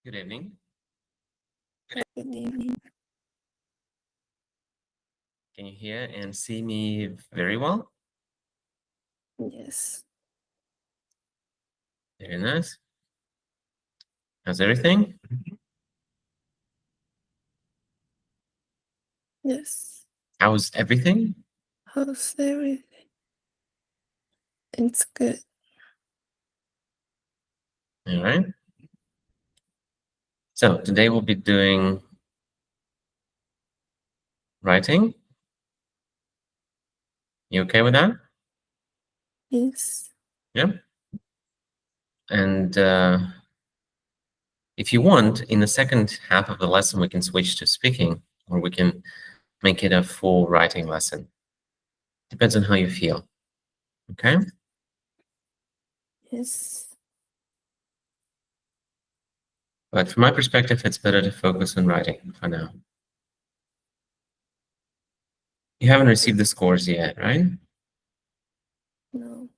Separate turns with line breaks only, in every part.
Good evening.
Good evening.
Can you hear and see me very well?
Yes.
Very nice. How's everything?
Yes.
How's everything?
How's everything? It's good.
All right. So today we'll be doing writing. You okay with that?
Yes.
Yeah. And if you want, in the second half of the lesson, we can switch to speaking, or we can make it a full writing lesson. Depends on how you feel. Okay.
Yes.
But from my perspective, it's better to focus on writing for now. You haven't received the scores yet, right?
No.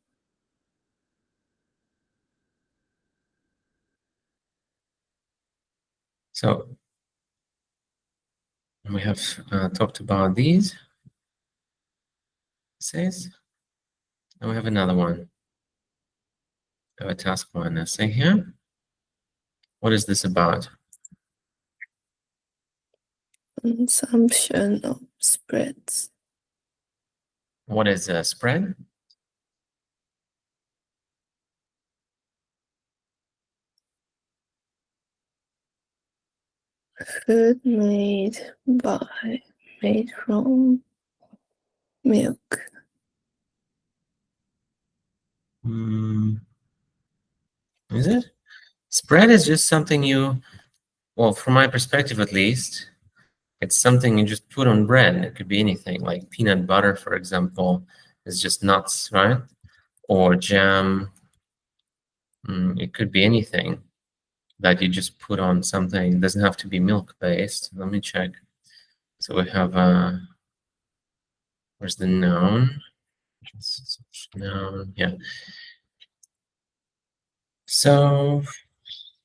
So we have talked about these essays. And we have another one. We have a task one essay here. What is this about?
Consumption of spreads.
What is a spread?
Food made from milk.
Is it? Spread is just something well, from my perspective at least, it's something you just put on bread. It could be anything, like peanut butter, for example, is just nuts, right? Or jam. It could be anything that you just put on something. It doesn't have to be milk-based. Let me check. So we have, where's the noun? Noun, yeah. So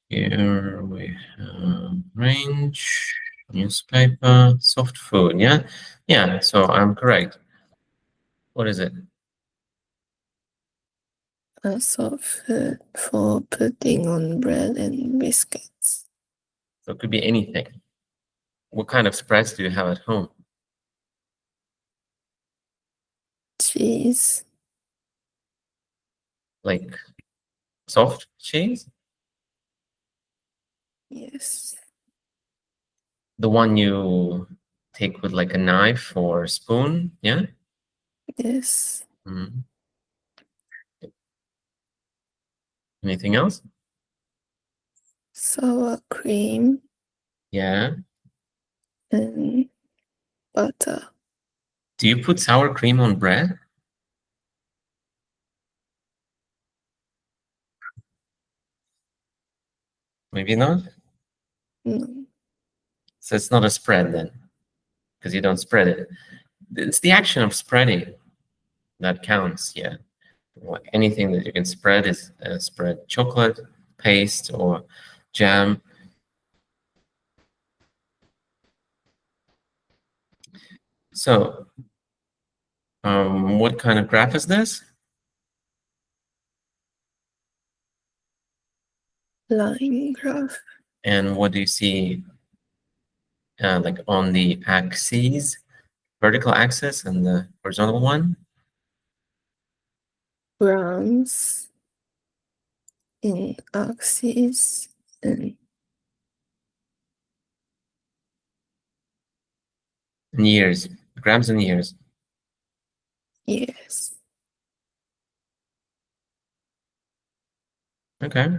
here we have range, newspaper, soft food, yeah? Yeah, so I'm correct. What is it?
A soft food for putting on bread and biscuits.
So it could be anything. What kind of spreads do you have at home?
Cheese.
Like soft cheese?
Yes.
The one you take with like a knife or spoon, yeah?
Yes.
Mhm. Anything else?
Sour cream
Yeah.
and butter.
Do you put sour cream on bread? Maybe not.
No.
So it's not a spread then, because you don't spread it. It's the action of spreading that counts, yeah. Anything that you can spread is spread chocolate, paste, or jam. So, what kind of graph is this?
Line graph.
And what do you see like on the axes, vertical axis and the horizontal one?
Grams in axis and
In years, grams and years.
years.
Okay.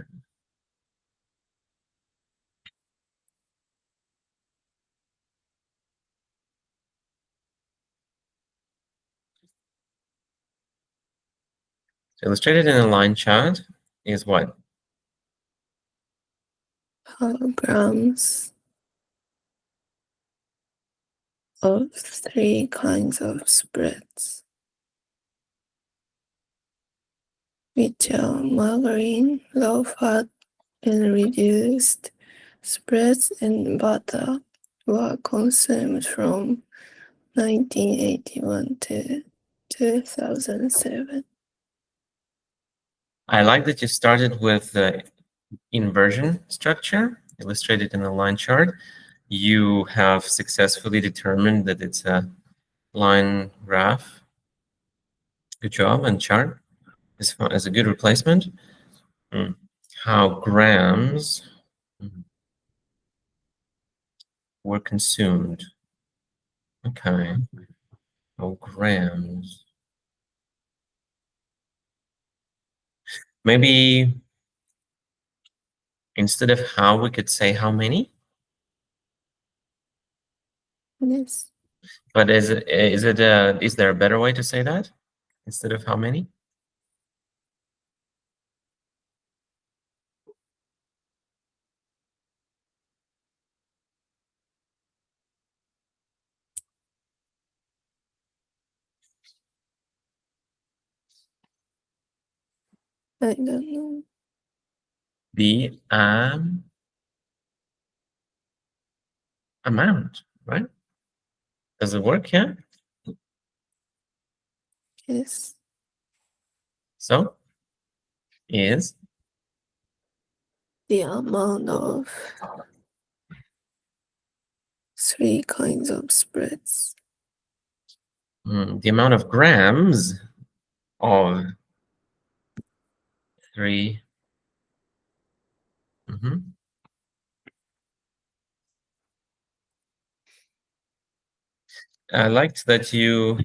So illustrated in a line chart is what?
Holograms of 3 kinds of spreads, which are margarine, low fat, and reduced spreads and butter were consumed from 1981 to 2007.
I like that you started with the inversion structure illustrated in a line chart. You have successfully determined that it's a line graph. Good job. And chart is a good replacement. How grams were consumed. Okay. How grams. Maybe instead of how, we could say how many.
Yes.
But is there a better way to say that instead of how many?
I don't know.
The amount, right? Does it work? Yeah.
Yes.
So is
The amount of 3 kinds of spreads.
the amount of grams of 3. I liked that you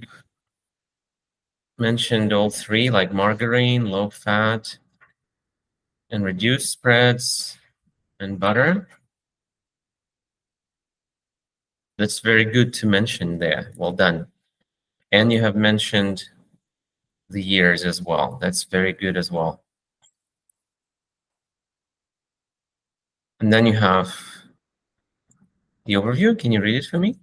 mentioned all 3, like margarine, low fat, and reduced spreads, and butter. That's very good to mention there. Well done. And you have mentioned the years as well. That's very good as well. And then you have the overview. Can you read it for me?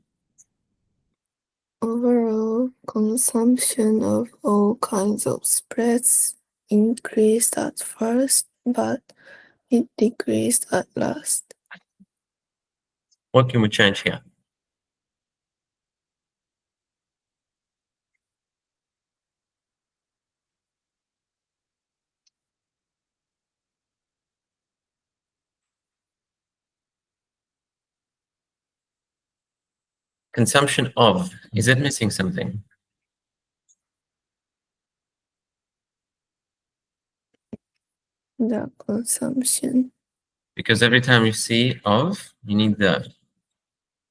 Overall consumption of all kinds of spreads increased at first, but it decreased at last.
What can we change here? Consumption of. Is it missing something?
The consumption.
Because every time you see of, you need the.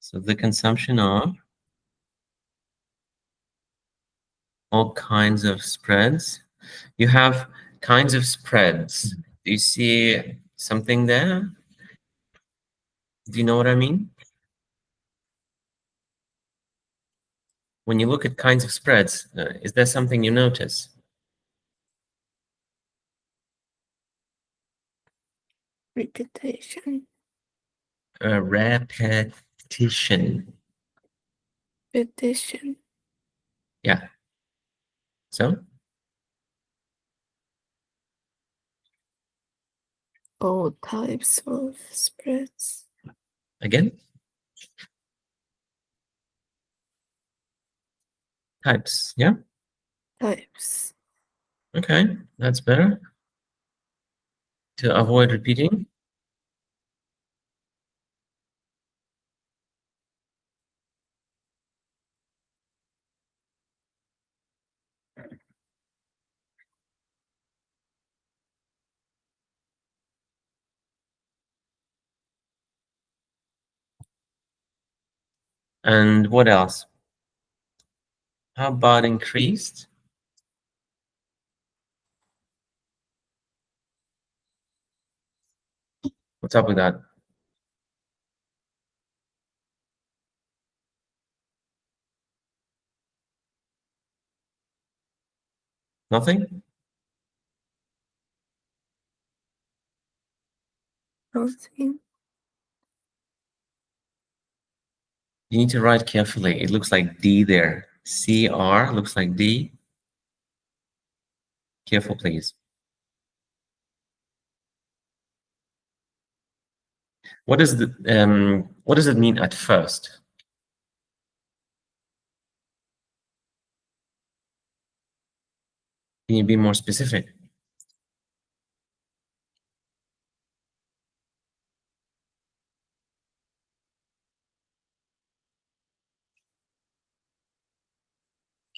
So the consumption of all kinds of spreads. You have kinds of spreads. Do you see something there? Do you know what I mean? When you look at kinds of spreads, is there something you notice?
Repetition.
Repetition.
Repetition.
Yeah. So
All types of spreads.
again, types. Yeah.
Types.
Okay, that's better. To avoid repeating. And what else? How about increased? What's up with that? Nothing?
Nothing.
You need to write carefully. It looks like D there. CR looks like D. Careful, please. What does it mean at first? Can you be more specific?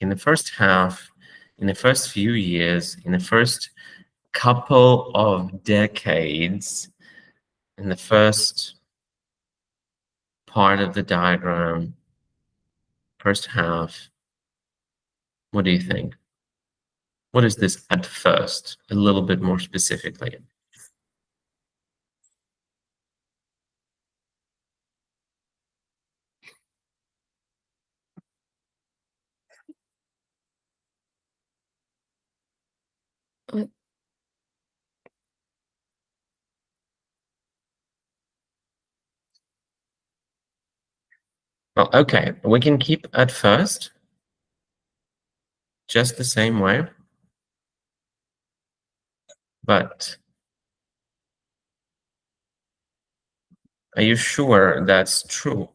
In the first half, in the first few years, in the first couple of decades, in the first part of the diagram, first half, what do you think? What is this at first? A little bit more specifically.
Uh,
Well, okay, we can keep at first just the same way, but are you sure that's true?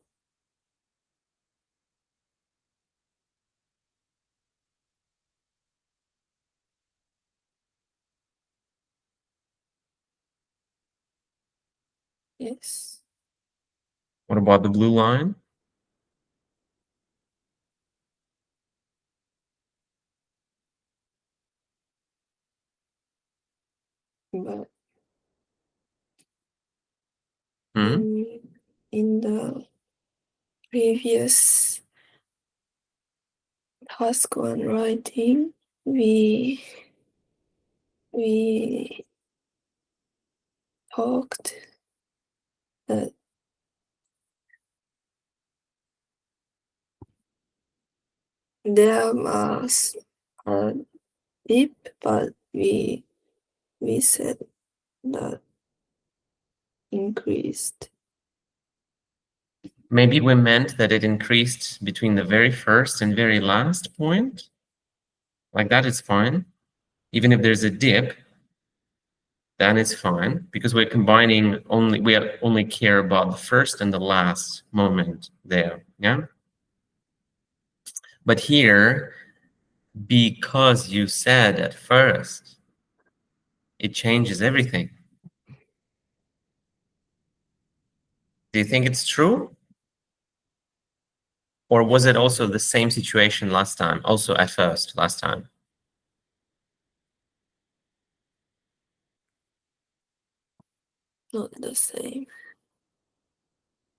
yes,
What about the blue line?
but
Hmm?
in the previous task one writing, we talked that there was a dip, but we said that increased.
Maybe we meant that it increased between the very first and very last point. Like that is fine. Even if there's a dip, then it's fine because we only care about the first and the last moment there. Yeah. But here, because you said at first, it changes everything. Do you think it's true? Or was it also the same situation last time, also at first last time?
Not the same.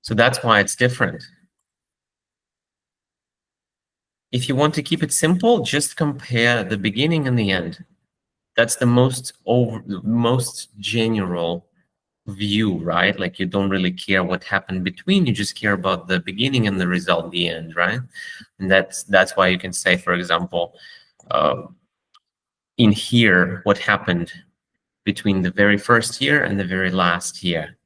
So that's why it's different. If you want to keep it simple, just compare the beginning and the end. That's the most general view, right? Like you don't really care what happened between, you just care about the beginning and the result, the end, right? And that's why you can say, for example, in here, what happened between the very first year and the very last year.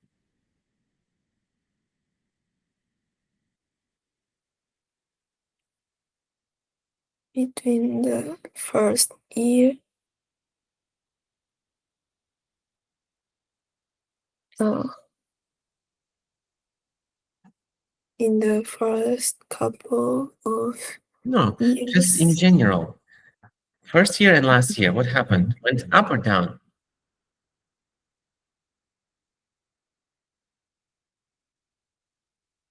Between the first year, in the first couple of
No, just in
years,
general. First year and last year, what happened? Went up or down?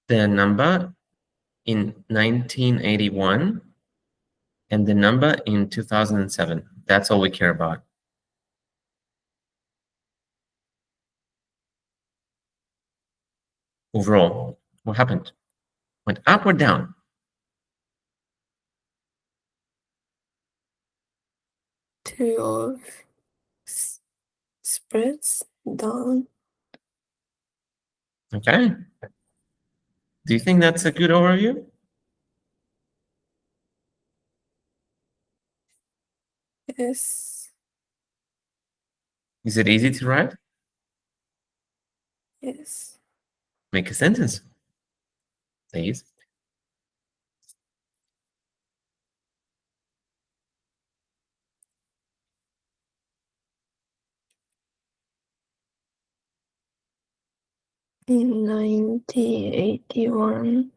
The number in 1981 and the number in 2007. That's all we care about. Overall, what happened? Went up or down?
two of spreads down.
Okay. Do you think that's a good overview?
Yes,
Is it easy to write?
yes.
Make a sentence, please.
in 1981,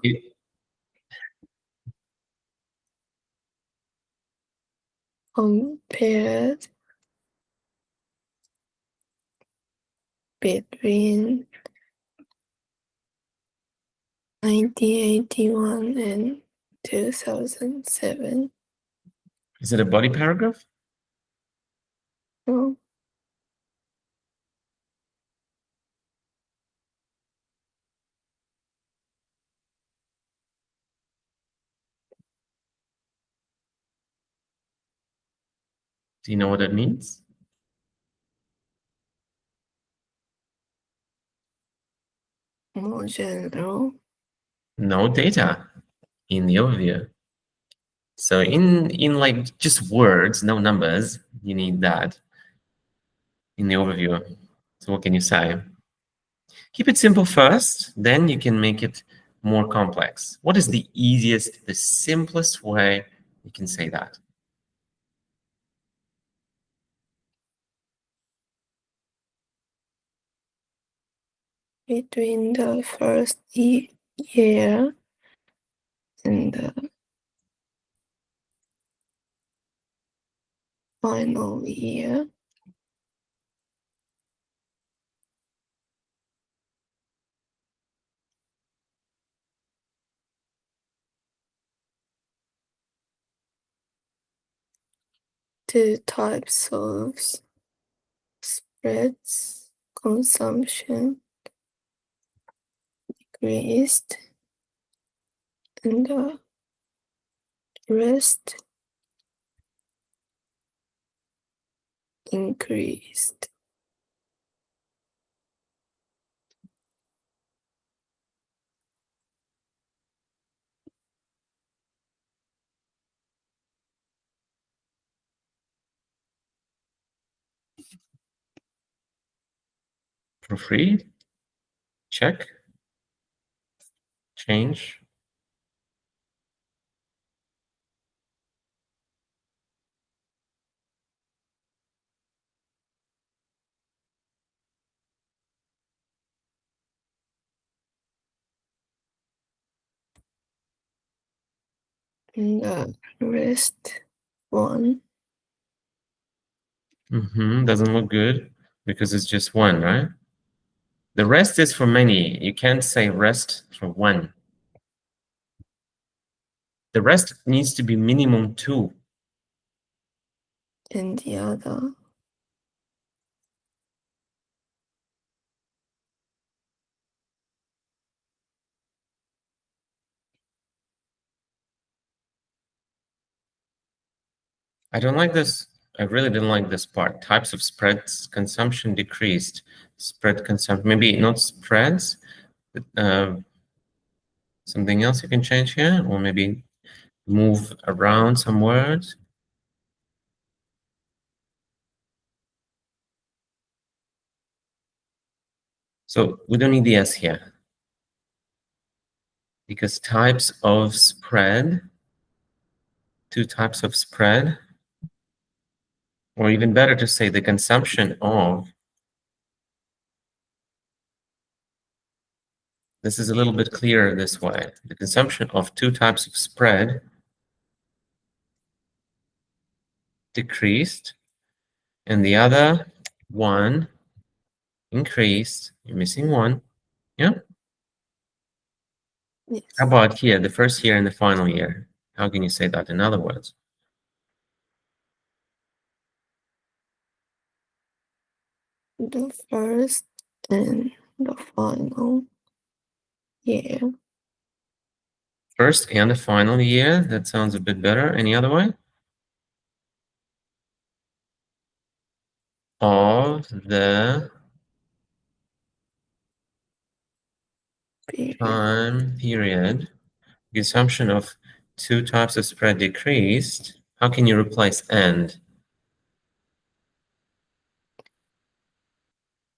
It,
compared between 1981 and 2007.
is it a body paragraph?
No,
Do you know what it means?
more general.
No data in the overview. So in like just words, no numbers, you need that in the overview. So what can you say? Keep it simple first, then you can make it more complex. What is the easiest, the simplest way you can say that?
Between the first year and the final year, two types of spreads consumption decreased and the rest increased.
Proofread, check, change.
And the rest one.
Doesn't look good because it's just one, right? The rest is for many. You can't say rest for one. The rest needs to be minimum two.
And the other.
I don't like this. I really didn't like this part. Types of spreads, consumption decreased. Spread consumption, maybe not spreads, but something else you can change here, or maybe move around some words. So we don't need the S here because types of spread, two types of spread, or even better to say the consumption of. This is a little bit clearer this way. The consumption of two types of spread decreased, and the other one increased. You're missing one. Yeah.
Yes.
How about here, the first year and the final year? How can you say that in other words?
The first and the final year.
First and the final year. That sounds a bit better. Any other way? Of the time period, the assumption of two types of spread decreased. How can you replace and?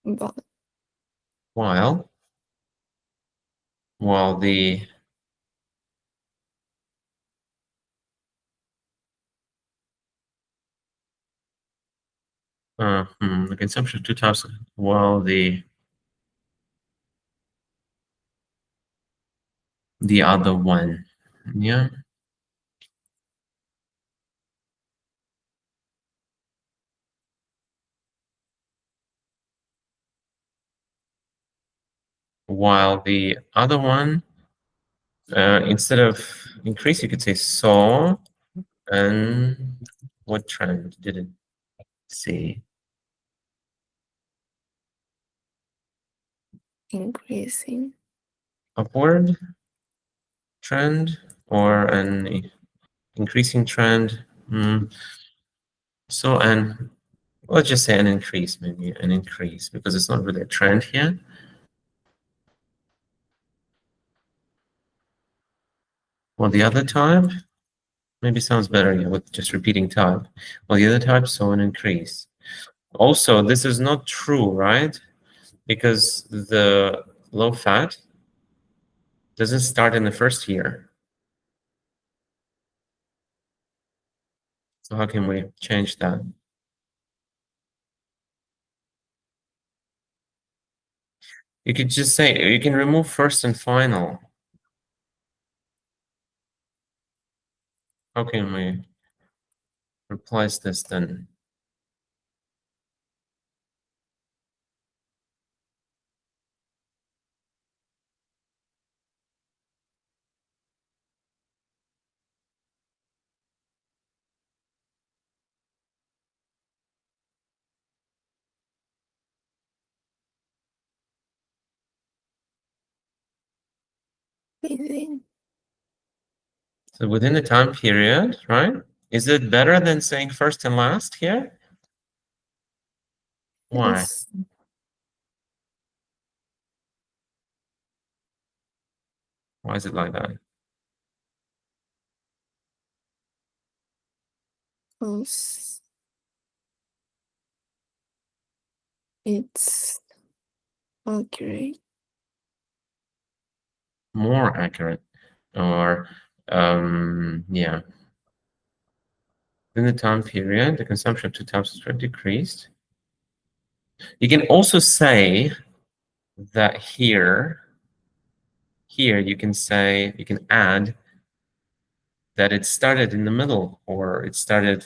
But
While the The consumption of two types. Well, the other one, yeah. While the other one, instead of increase, you could say saw. And what trend did it see?
Increasing.
Upward trend or an increasing trend? So, and let's just say an increase, maybe an increase, because it's not really a trend here. Well, the other type maybe sounds better, yeah, with just repeating type. Well, the other type saw an increase. Also, this is not true, right? Because the low fat doesn't start in the first year. So how can we change that? You could just say, you can remove first and final. How can we replace this then?
Within.
So within the time period, right? Is it better than saying first and last here? Why?
Yes.
Why is it like that?
Because it's accurate.
More accurate, or yeah. In the time period, the consumption of two types of decreased. You can also say that here you can say, you can add that it started in the middle, or it started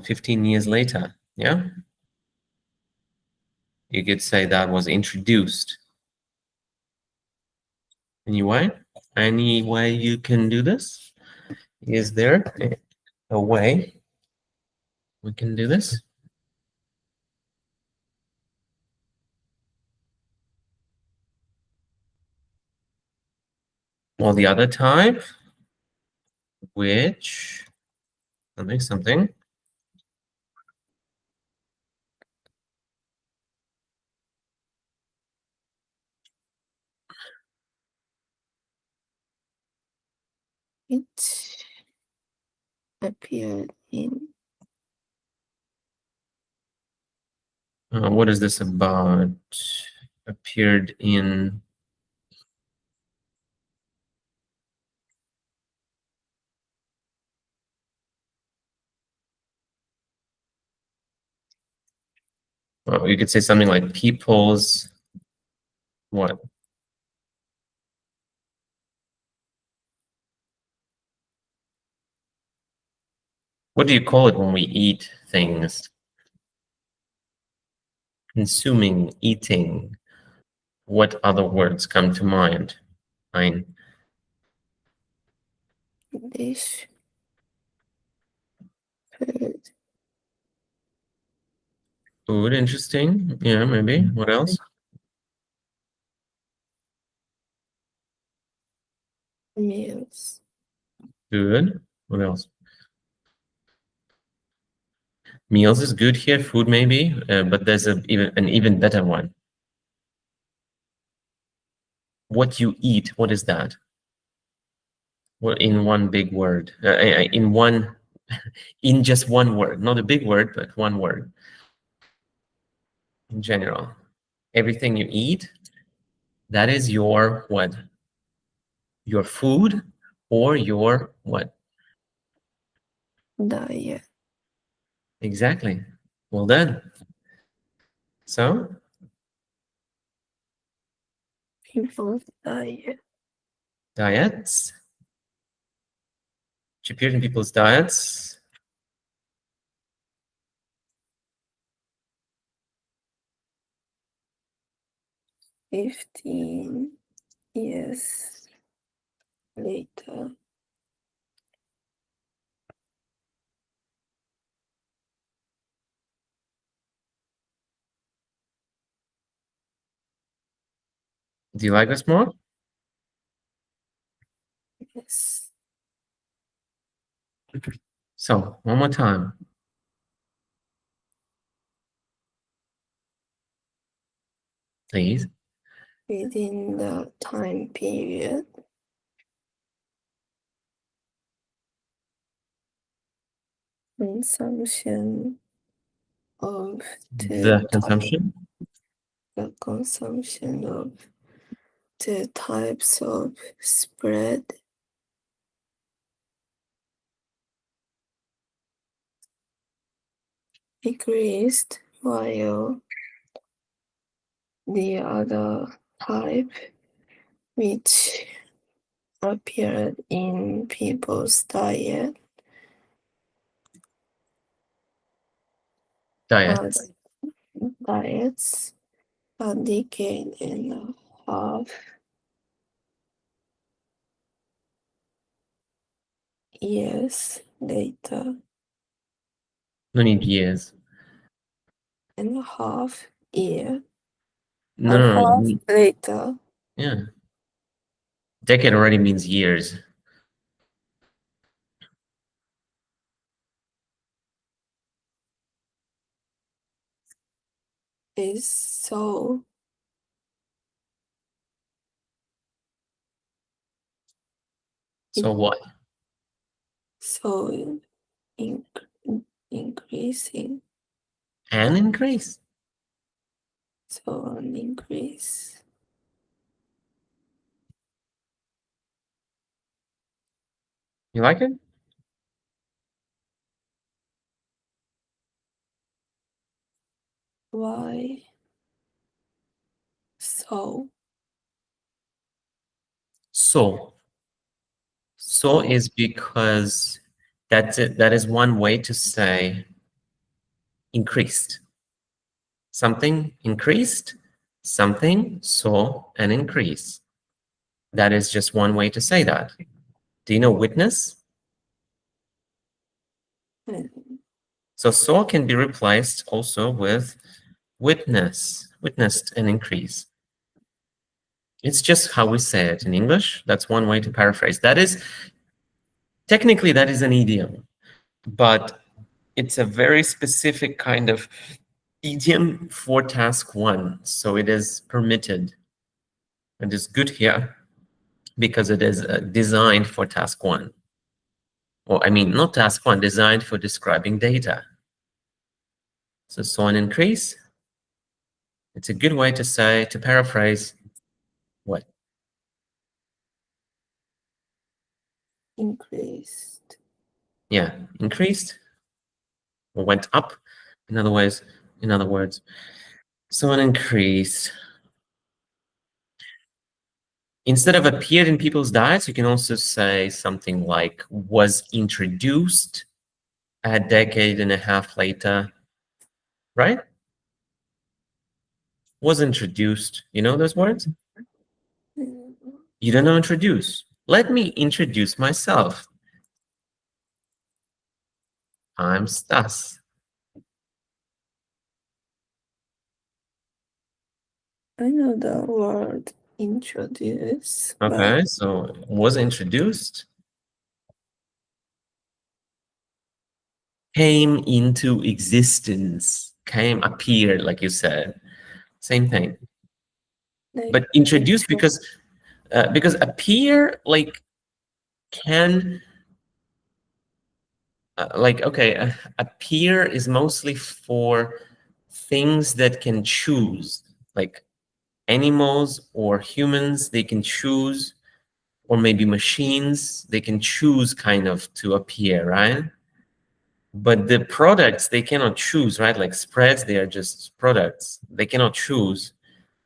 15 years later. Yeah, you could say that was introduced. Any way you can do this? Is there a way we can do this? Well, the other type, which, let me something.
It appeared in.
What is this about? Appeared in. You could say something like people's what? What do you call it when we eat things? Consuming, eating. What other words come to mind?
Dish. Food.
Food, interesting. Yeah, maybe. What else?
Meals.
Good. What else? Meals is good here. Food maybe, but there's an even better one. What you eat. What is that? Well, in one big word. In just one word, not a big word, but one word. In general, everything you eat, that is your what? Your food, or your what?
diet.
Exactly. Well done. So,
People's diet.
diets. Which appeared in people's diets.
15 years later.
Do you like this more?
Yes.
So, one more time. Please.
Within the time period, consumption of
The consumption.
the consumption of the types of spread decreased while the other type which appeared in people's diets a decade and a half years later.
No need years.
And a half year.
No,
A
no,
half
no.
later
Yeah. Decade already means years.
is so
So what?
so increasing.
An increase.
So an increase.
You like it?
Why so?
So. So is because that's it. That is one way to say increased. Something increased, something saw an increase. That is just one way to say that. Do you know witness? So saw can be replaced also with witness, witnessed an increase. It's just how we say it in English. That's one way to paraphrase. That is, technically that is an idiom, but it's a very specific kind of idiom for task one. So it is permitted. It is good here because it is designed for task one. Or I mean, not task one, designed for describing data. So saw an increase. It's a good way to say, to paraphrase, what?
Increased.
Yeah, increased or went up. In other words, so an increase. Instead of appeared in people's diets, you can also say something like was introduced a decade and a half later, right? Was introduced. You know those words? You don't know introduce. Let me introduce myself. I'm Stas.
I know the word introduce.
Okay, so was introduced. Came into existence. Came, appeared, like you said. Same thing. But introduced because appear like can okay, appear is mostly for things that can choose, like animals or humans, they can choose, or maybe machines, they can choose kind of to appear, right? But the products, they cannot choose, right? Like spreads, they are just products. They cannot choose.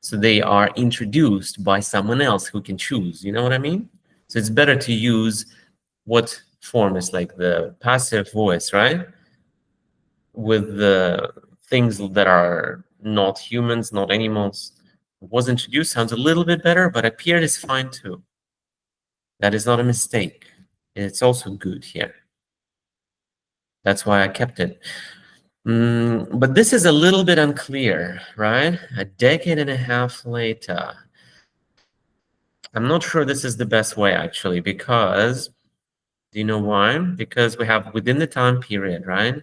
So they are introduced by someone else who can choose. You know what I mean? So it's better to use what form is like the passive voice, right? With the things that are not humans, not animals. Was introduced sounds a little bit better, but appeared is fine too. That is not a mistake. It's also good here. That's why I kept it. But this is a little bit unclear, right? A decade and a half later. I'm not sure this is the best way, actually, because, do you know why? Because we have within the time period, right?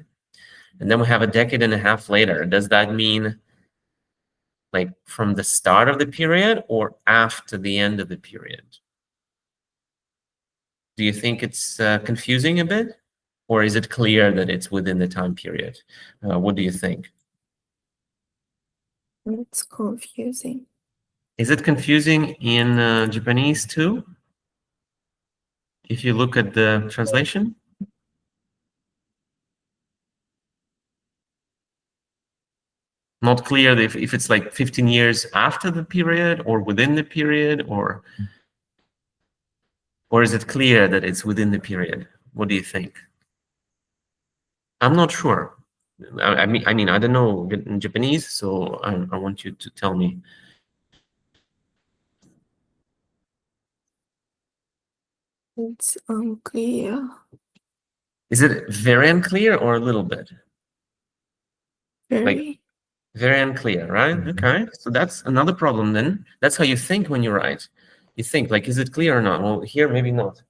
And then we have a decade and a half later. Does that mean like from the start of the period or after the end of the period? Do you think it's confusing a bit? Or is it clear that it's within the time period? What do you think?
It's confusing.
Is it confusing in Japanese too? If you look at the translation? Not clear if it's like 15 years after the period or within the period, or is it clear that it's within the period? What do you think? I'm not sure. I mean, I don't know in Japanese, so I want you to tell me.
It's unclear.
Is it very unclear or a little bit? Like
Very.
very unclear, right? Okay, so that's another problem then. That's how you think when you write. You think like, is it clear or not? Well, here maybe not.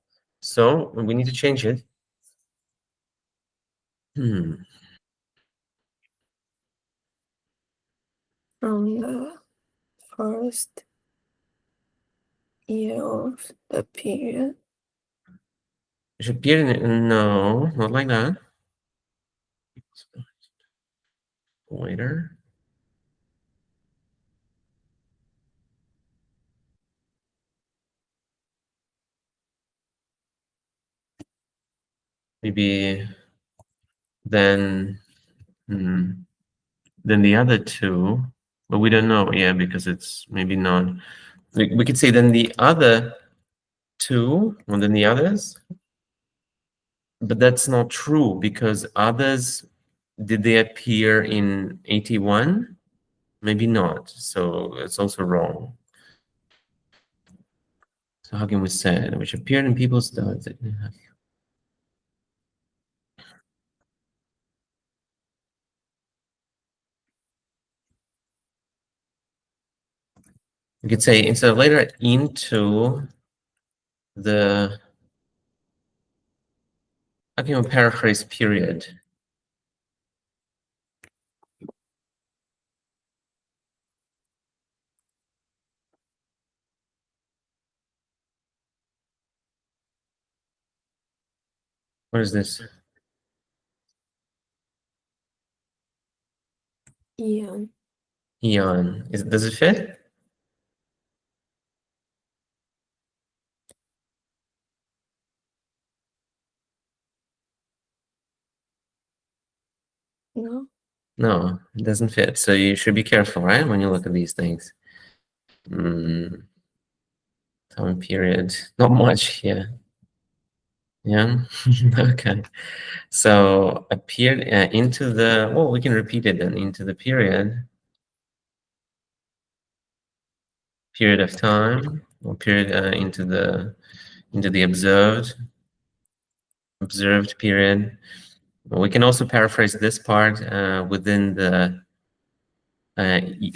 So we need to change it.
From the first year of the period.
It should appear in, no, not like that. Later. Maybe then, then the other two, but we don't know, yeah, because it's maybe not. We could say then the other two, and then the others, but that's not true because others, did they appear in 81? Maybe not, so it's also wrong. So how can we say it? Which appeared in people's studies? You could say instead of later, into the, how can we paraphrase period? What is this?
Eon.
Eon. Does it fit?
No.
No, it doesn't fit. So you should be careful, right, when you look at these things. Time period. Not much here. Yeah. Okay. So appeared into the. Well, we can repeat it then. Into the period. Period of time, or period into the observed period. We can also paraphrase this part within the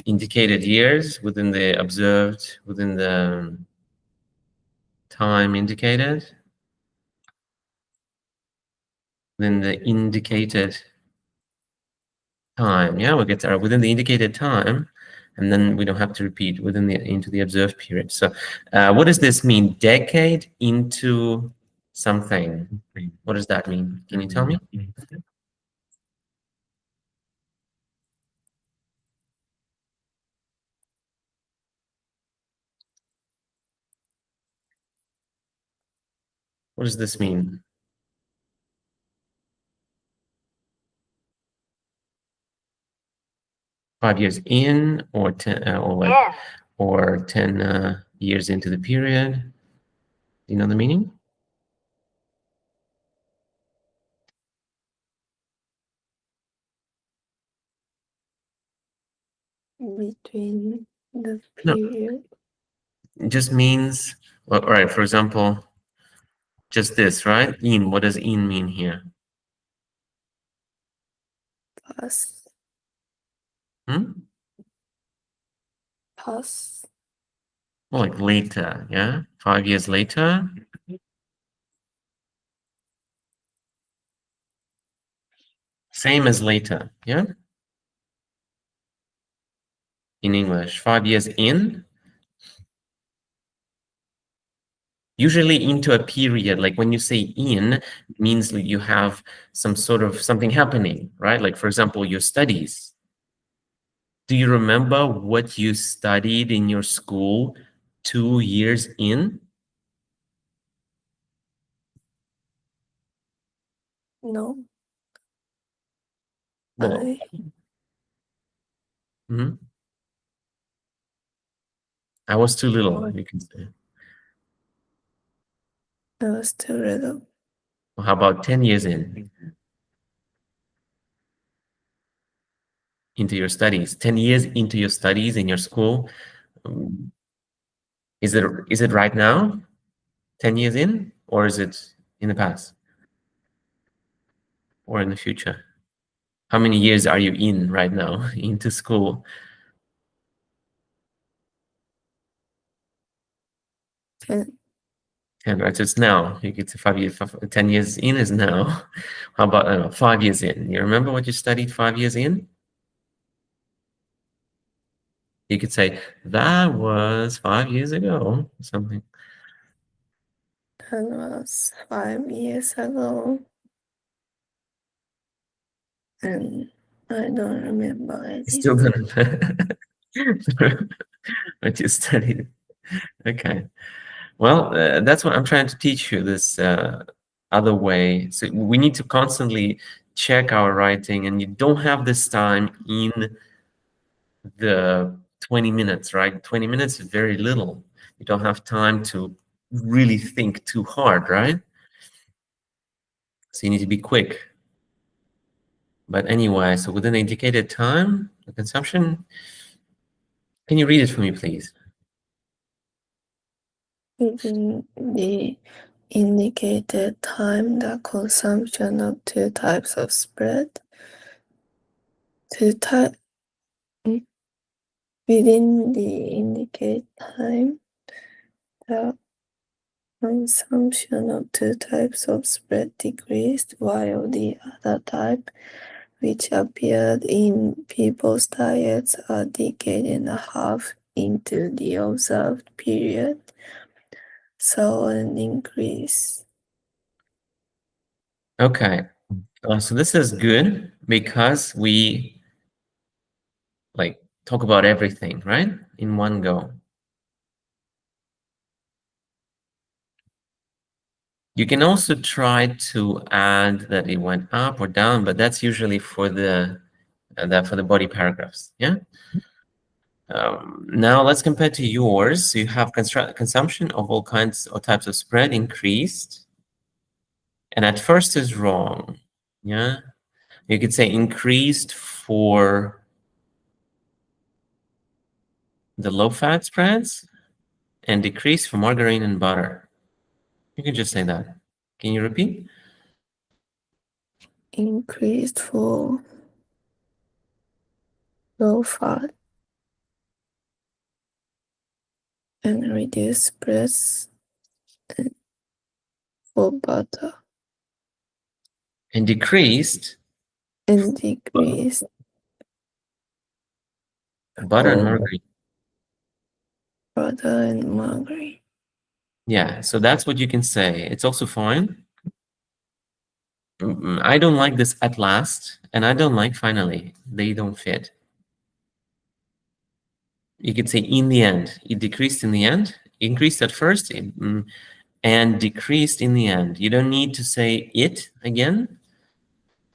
indicated years, within the observed, within the time indicated, within the indicated time. Yeah, we get there within the indicated time, and then we don't have to repeat within the into the observed period. So what does this mean? Decade into something. What does that mean? Can you tell me? What does this mean? 5 years in, or 10, or 10 years into the period. Do you know the meaning?
Between the
No,
period.
it just means, well, all right, for example, just this, right? In, what does in mean here?
Past.
Hmm?
Past.
Well, like later, yeah? 5 years later. Same as later, yeah? In English, 5 years in. Usually into a period, like when you say in, it means that you have some sort of something happening, right? Like, for example, your studies. Do you remember what you studied in your school 2 years in?
No.
Well, mhm. I was too little, you can say.
I was too little.
Well, how about 10 years in into your studies? 10 years into your studies in your school. um, is it right now? 10 years in, or is it in the past or in the future? How many years are you in right now into school?
10.
10, right? So it's now. You get to 5 years, 10 years in is now. How about, I don't know, 5 years in? You remember what you studied 5 years in? You could say, that was 5 years ago, or something.
That was 5 years ago. And I don't remember
You still
anything.
don't what you studied. Okay. Well, that's what I'm trying to teach you, this other way. So we need to constantly check our writing, and you don't have this time in the 20 minutes, right? 20 minutes is very little. You don't have time to really think too hard, right? So you need to be quick. But anyway, so within the indicated time, the consumption, can you read it for me, please?
Within the indicated time, the consumption of 2 types of spread. Within the indicated time, the consumption of 2 types of spread decreased, while the other type, which appeared in people's diets a decade and a half into the observed period, saw an increase.
Okay. So this is good because we like talk about everything, right? In one go. You can also try to add that it went up or down, but that's usually for the body paragraphs. Yeah. Now let's compare to yours. So you have consumption of all kinds or types of spread increased, and at first is wrong. Yeah. You could say increased for the low-fat spreads and decreased for margarine and butter. You can just say that. Can you repeat?
Increased for low fat and reduced spreads for butter,
And decreased
and decreased
butter and
for
margarine.
butter and margarine.
Yeah, so that's what you can say. It's also fine. I don't like this at last, and I don't like finally. They don't fit. You could say in the end. It decreased in the end. Increased at first, and decreased in the end. You don't need to say it again.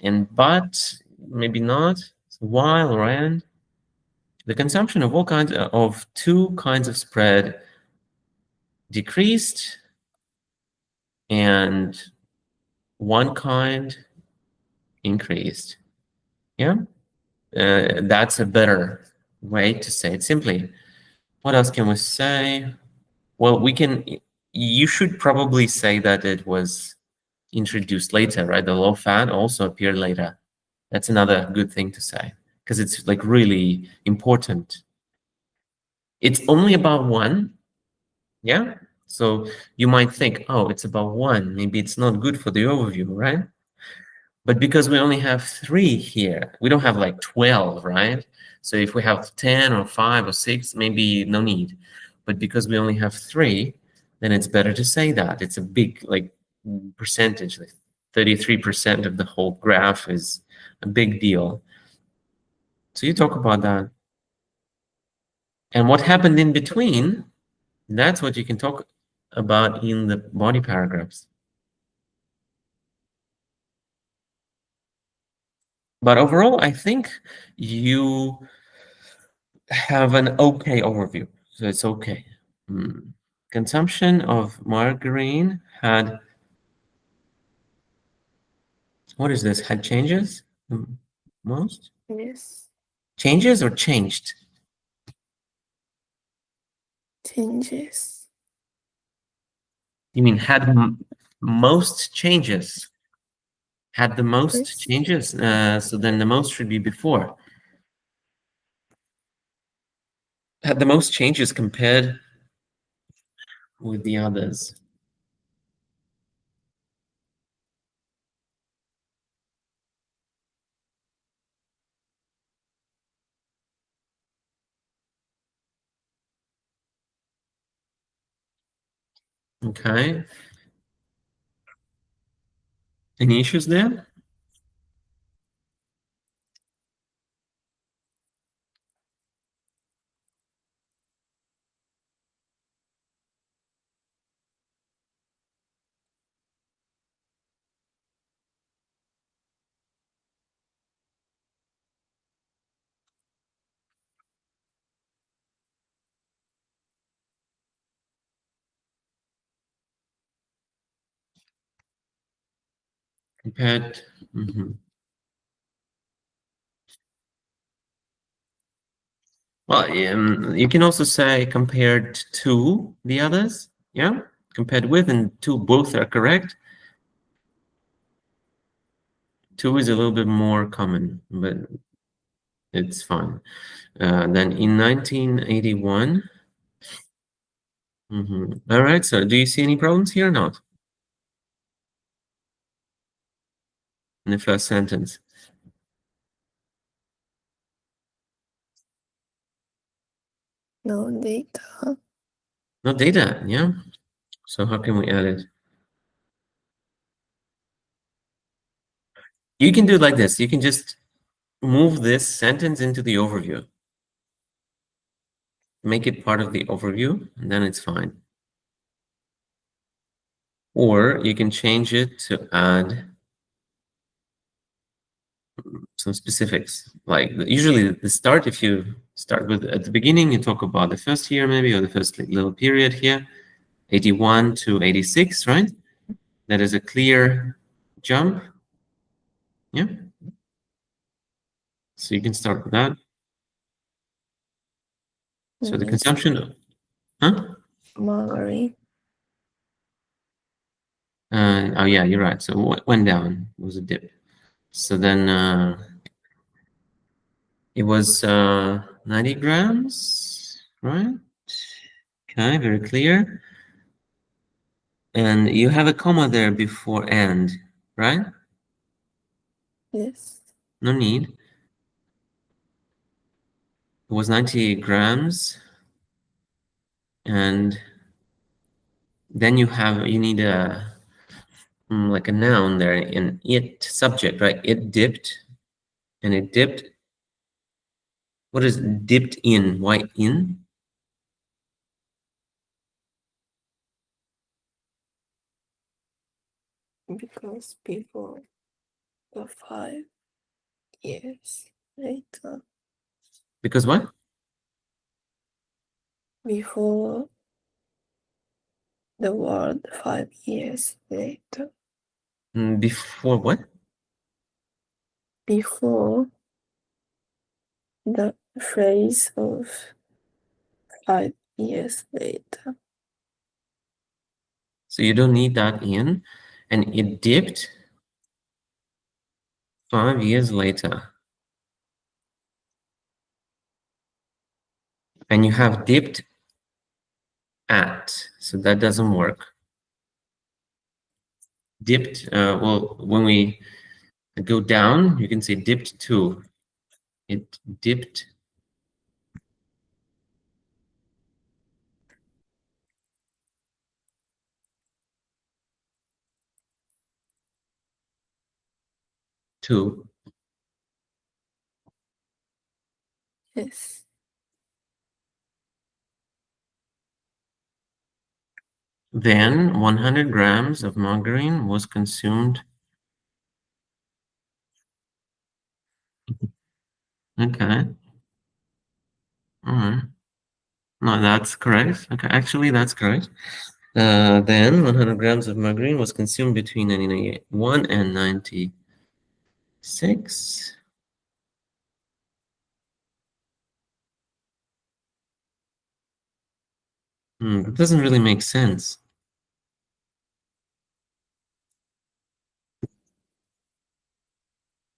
And but, maybe not. So while or and. The consumption of all kinds of two kinds of spread decreased, and one kind increased. Yeah, that's a better way to say it simply. What else can we say? Well, you should probably say that it was introduced later, right? The low fat also appeared later. That's another good thing to say, because it's like really important. It's only about one, yeah? So you might think, oh, it's about one. Maybe it's not good for the overview, right? But because we only have 3 here, we don't have like 12, right? So if we have 10 or 5 or 6, maybe no need. But because we only have 3, then it's better to say that. It's a big like percentage, like 33% of the whole graph is a big deal. So you talk about that. And what happened in between, that's what you can talk about in the body paragraphs. But overall, I think you have an okay overview. So it's okay. Consumption of margarine had, what is this? Had changes? Most?
Yes.
Changes or changed?
Changes.
You mean had most changes? Had the most
Yes.
changes? So then the most should be before. Had the most changes compared with the others. Okay. Any issues there? Compared. Well, you can also say compared to the others. Yeah, compared with and to, both are correct. 2 is a little bit more common, but it's fine. Then in 1981. All right, so do you see any problems here or not? In the first sentence.
No data.
No data, yeah? So how can we add it? You can do it like this. You can just move this sentence into the overview. Make it part of the overview, and then it's fine. Or you can change it to add some specifics. Like usually the start, if you start with at the beginning, you talk about the first year maybe, or the first little period here, 81 to 86, right? That is a clear jump. Yeah. So you can start with that. So the
Yes.
consumption, huh?
Margarine.
Oh yeah, you're right. So it went down. It was a dip. So then it was 90 grams, right? Okay, very clear. And you have a comma there before and, right?
Yes.
No need. It was 90 grams. And then you need a like a noun there, an it subject, right? It dipped, and it dipped. What is dipped in? Why in?
Because before the 5 years later.
Because what?
before the word 5 years later.
Before what?
Before the phrase of 5 years later.
So you don't need that in, and it dipped 5 years later. And you have dipped at, so that doesn't work. Dipped, well, when we go down, you can say dipped to. It dipped to.
Yes.
Then 100 grams of margarine was consumed. Okay. All right. No, that's correct. Okay, actually, that's correct. Then 100 grams of margarine was consumed between 1991 and 96. That doesn't really make sense.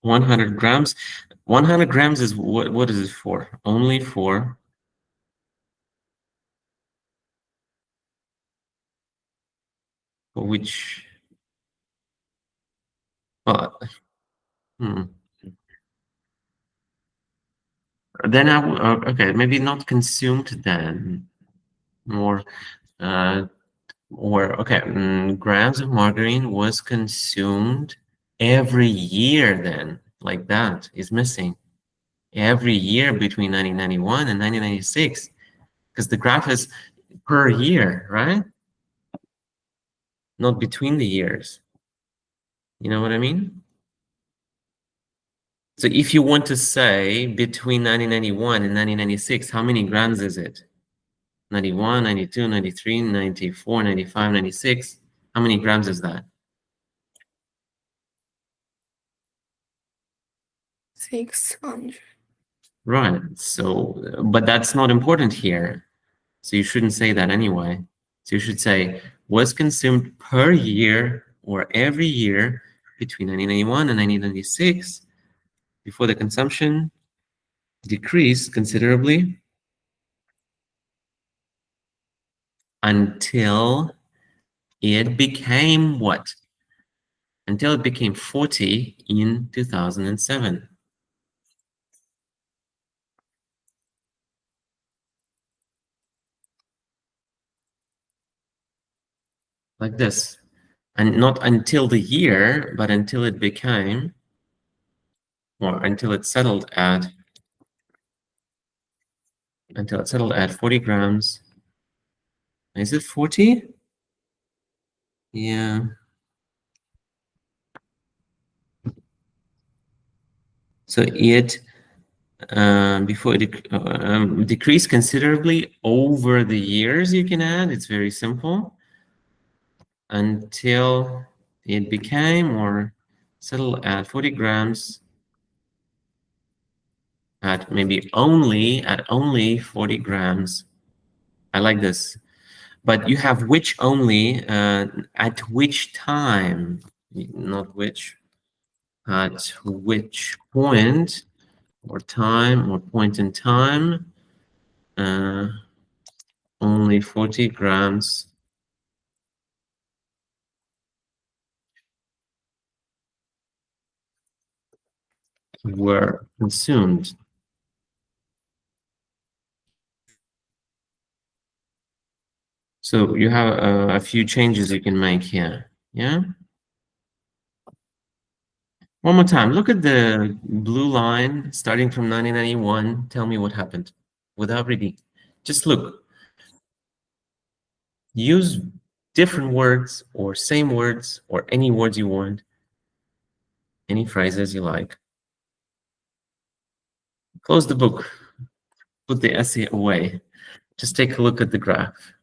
100 grams. 100 grams is what is it for? Only for which? Well, then okay, maybe not consumed then. More, or okay, grams of margarine was consumed every year then, like that is missing. Every year between 1991 and 1996, because the graph is per year, right? Not between the years. You know what I mean? So if you want to say between 1991 and 1996, how many grams is it? 91, 92, 93, 94, 95, 96. How many grams is that?
600.
Right. So, but that's not important here. So you shouldn't say that anyway. So you should say was consumed per year or every year between 1991 and 1996 before the consumption decreased considerably until it became what? Until it became 40 in 2007. Like this. And not until the year, but until it became, or until it settled at 40 grams. Is it 40? Yeah. So it before it decreased considerably over the years, you can add. It's very simple. Until it became or settled at 40 grams at maybe only 40 grams. I like this. But you have which only, at which time, not which, at which point or time or point in time, only 40 grams were consumed. So you have a few changes you can make here. Yeah. One more time. Look at the blue line starting from 1991. Tell me what happened without reading. Just look. Use different words or same words or any words you want, any phrases you like. Close the book. Put the essay away. Just take a look at the graph.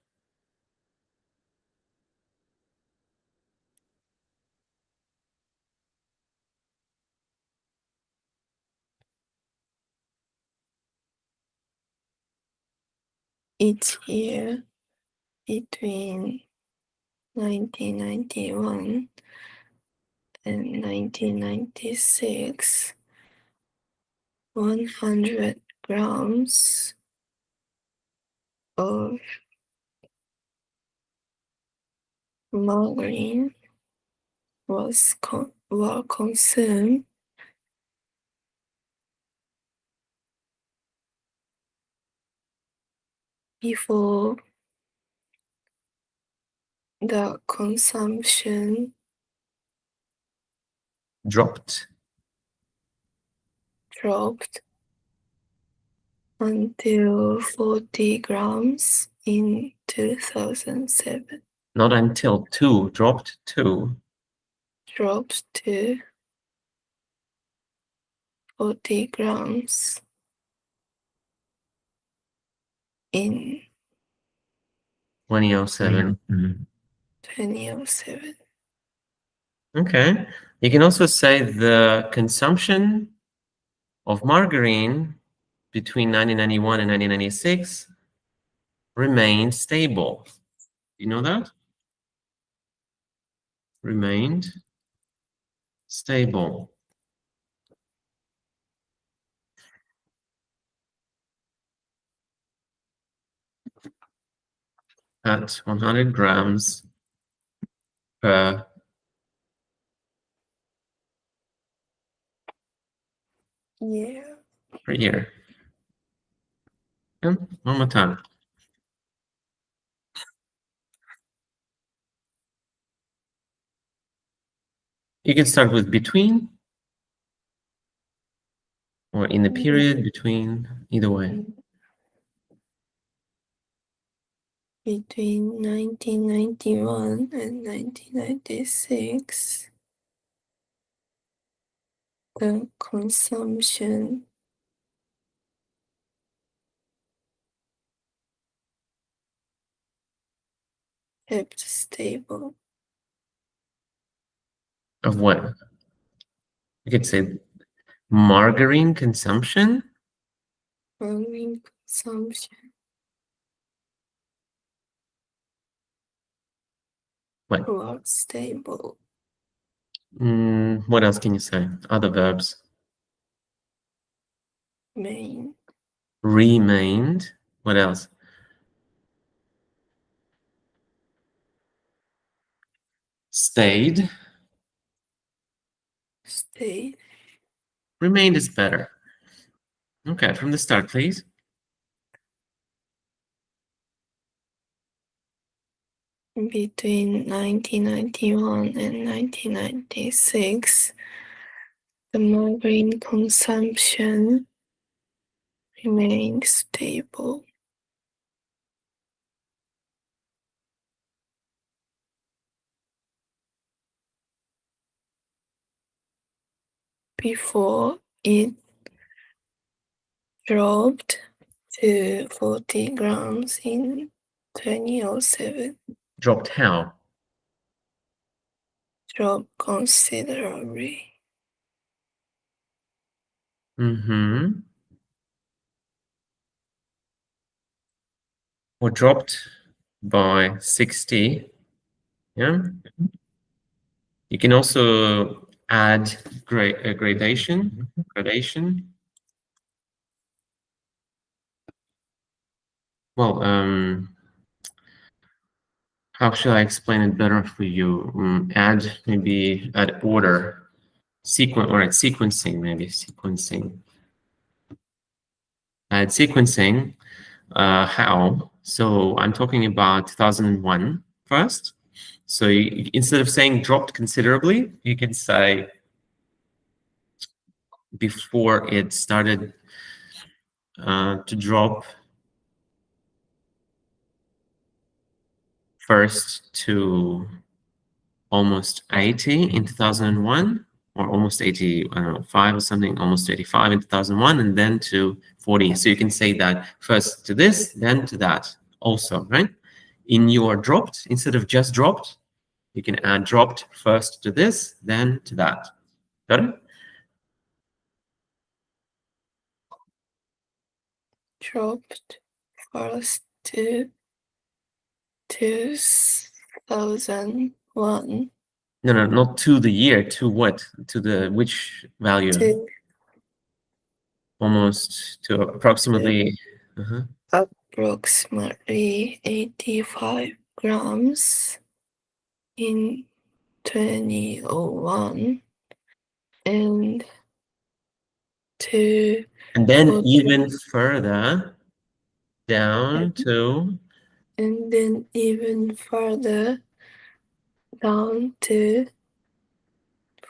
Each year between 1991 and 1996, 100 grams of margarine were consumed before the consumption
Dropped.
dropped until 40 grams in 2007.
Not until dropped to.
Dropped to 40 grams in
2007.
2007.
Okay. You can also say the consumption of margarine between 1991 and 1996 remained stable. You know that? Remained stable. At 100 grams per
Yeah.
per year. And one more time. You can start with between or in the period between, either way.
Between 1991 and 1996, the consumption kept stable.
Of what? You could say margarine consumption.
Margarine consumption
What?
was stable.
What else can you say? Other verbs. Remained. What else? Stayed.
Stayed.
Remained is better. Okay, from the start, please.
Between 1991 and 1996, the margarine consumption remained stable. Before it dropped to 40 grams in 2007.
Dropped how?
Dropped considerably.
Or dropped by 60. Yeah. You can also add gradation. Well, how should I explain it better for you? Maybe add order. Sequencing, maybe sequencing. Add sequencing. How? So I'm talking about 2001 first. So instead of saying dropped considerably, you can say before it started to drop first to almost 80 in 2001. or almost 85 or something, almost 85 in 2001, and then to 40. So you can say that first to this, then to that also, right? In your dropped, instead of just dropped, you can add dropped first to this, then to that. Got it?
Dropped first to 2001.
No, no, not to the year. To what? To the which value?
To
Almost to approximately.
approximately 85 grams in 2001 and to
And then
40
even further down to.
and then even further down to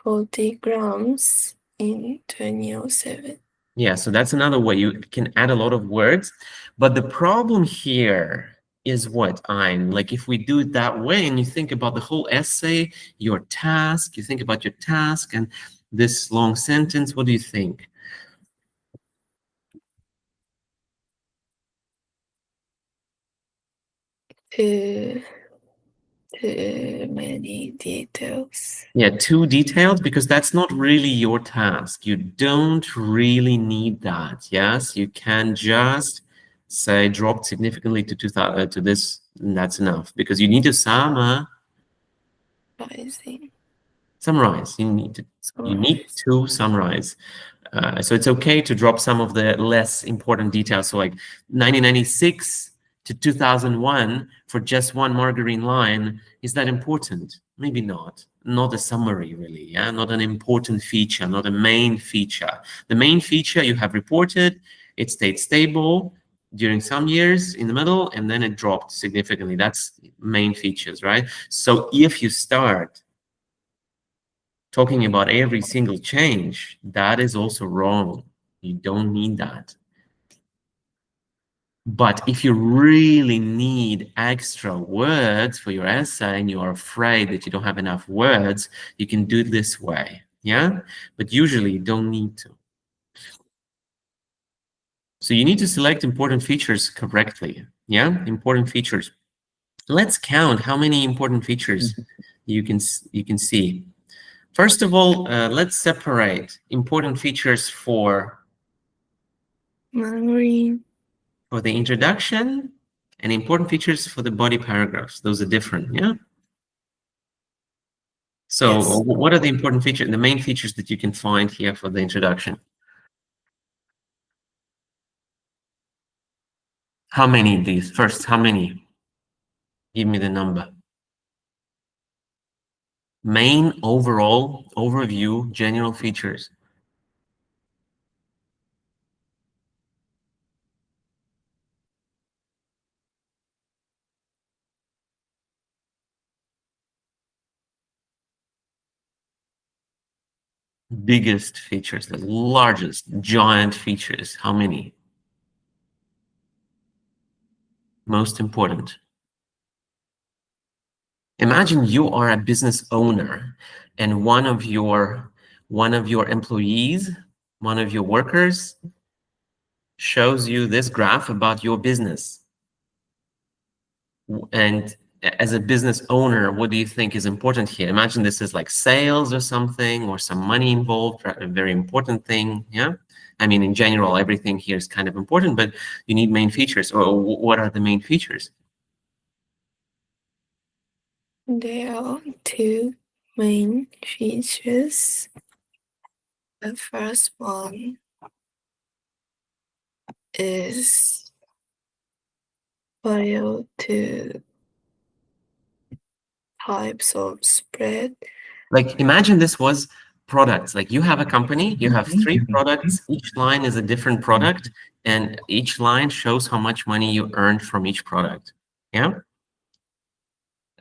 40 grams in 2007.
Yeah, so that's another way. You can add a lot of words, but the problem here is what I'm like, if we do it that way and you think about the whole essay, your task, you think about your task and this long sentence, what do you think?
Too many details.
Yeah, too detailed, because that's not really your task. You don't really need that. Yes, you can just say dropped significantly to 2000 to this, and that's enough, because you need to summarize. You need to summarize. So it's okay to drop some of the less important details. So like 1996 to 2001 for just one margarine line, is that important? Maybe not. Not a summary, really. Yeah, not an important feature, not a main feature. The main feature you have reported, it stayed stable during some years in the middle, and then it dropped significantly. That's main features, right? So if you start talking about every single change, that is also wrong. You don't need that. But if you really need extra words for your essay and you're afraid that you don't have enough words, you can do it this way. Yeah, but usually you don't need to. So you need to select important features correctly. Yeah, important features. Let's count how many important features you can see. First of all, let's separate important features for
Marine.
For the introduction and important features for the body paragraphs. Those are different, yeah? So
Yes.
what are the important features, the main features that you can find here for the introduction? How many of these? First, how many? Give me the number. Main, overall, overview, general features. Biggest features, the largest, giant features. How many? Most important. Imagine you are a business owner and one of your employees, one of your workers shows you this graph about your business. And as a business owner, what do you think is important here? Imagine this is like sales or something, or some money involved, a very important thing. Yeah. I mean, in general, everything here is kind of important, but you need main features. Or what are the main features?
There are two main features. The first one is bio to types of spread.
Like, imagine this was products. Like, you have a company, you have 3 products, each line is a different product, and each line shows how much money you earned from each product. Yeah.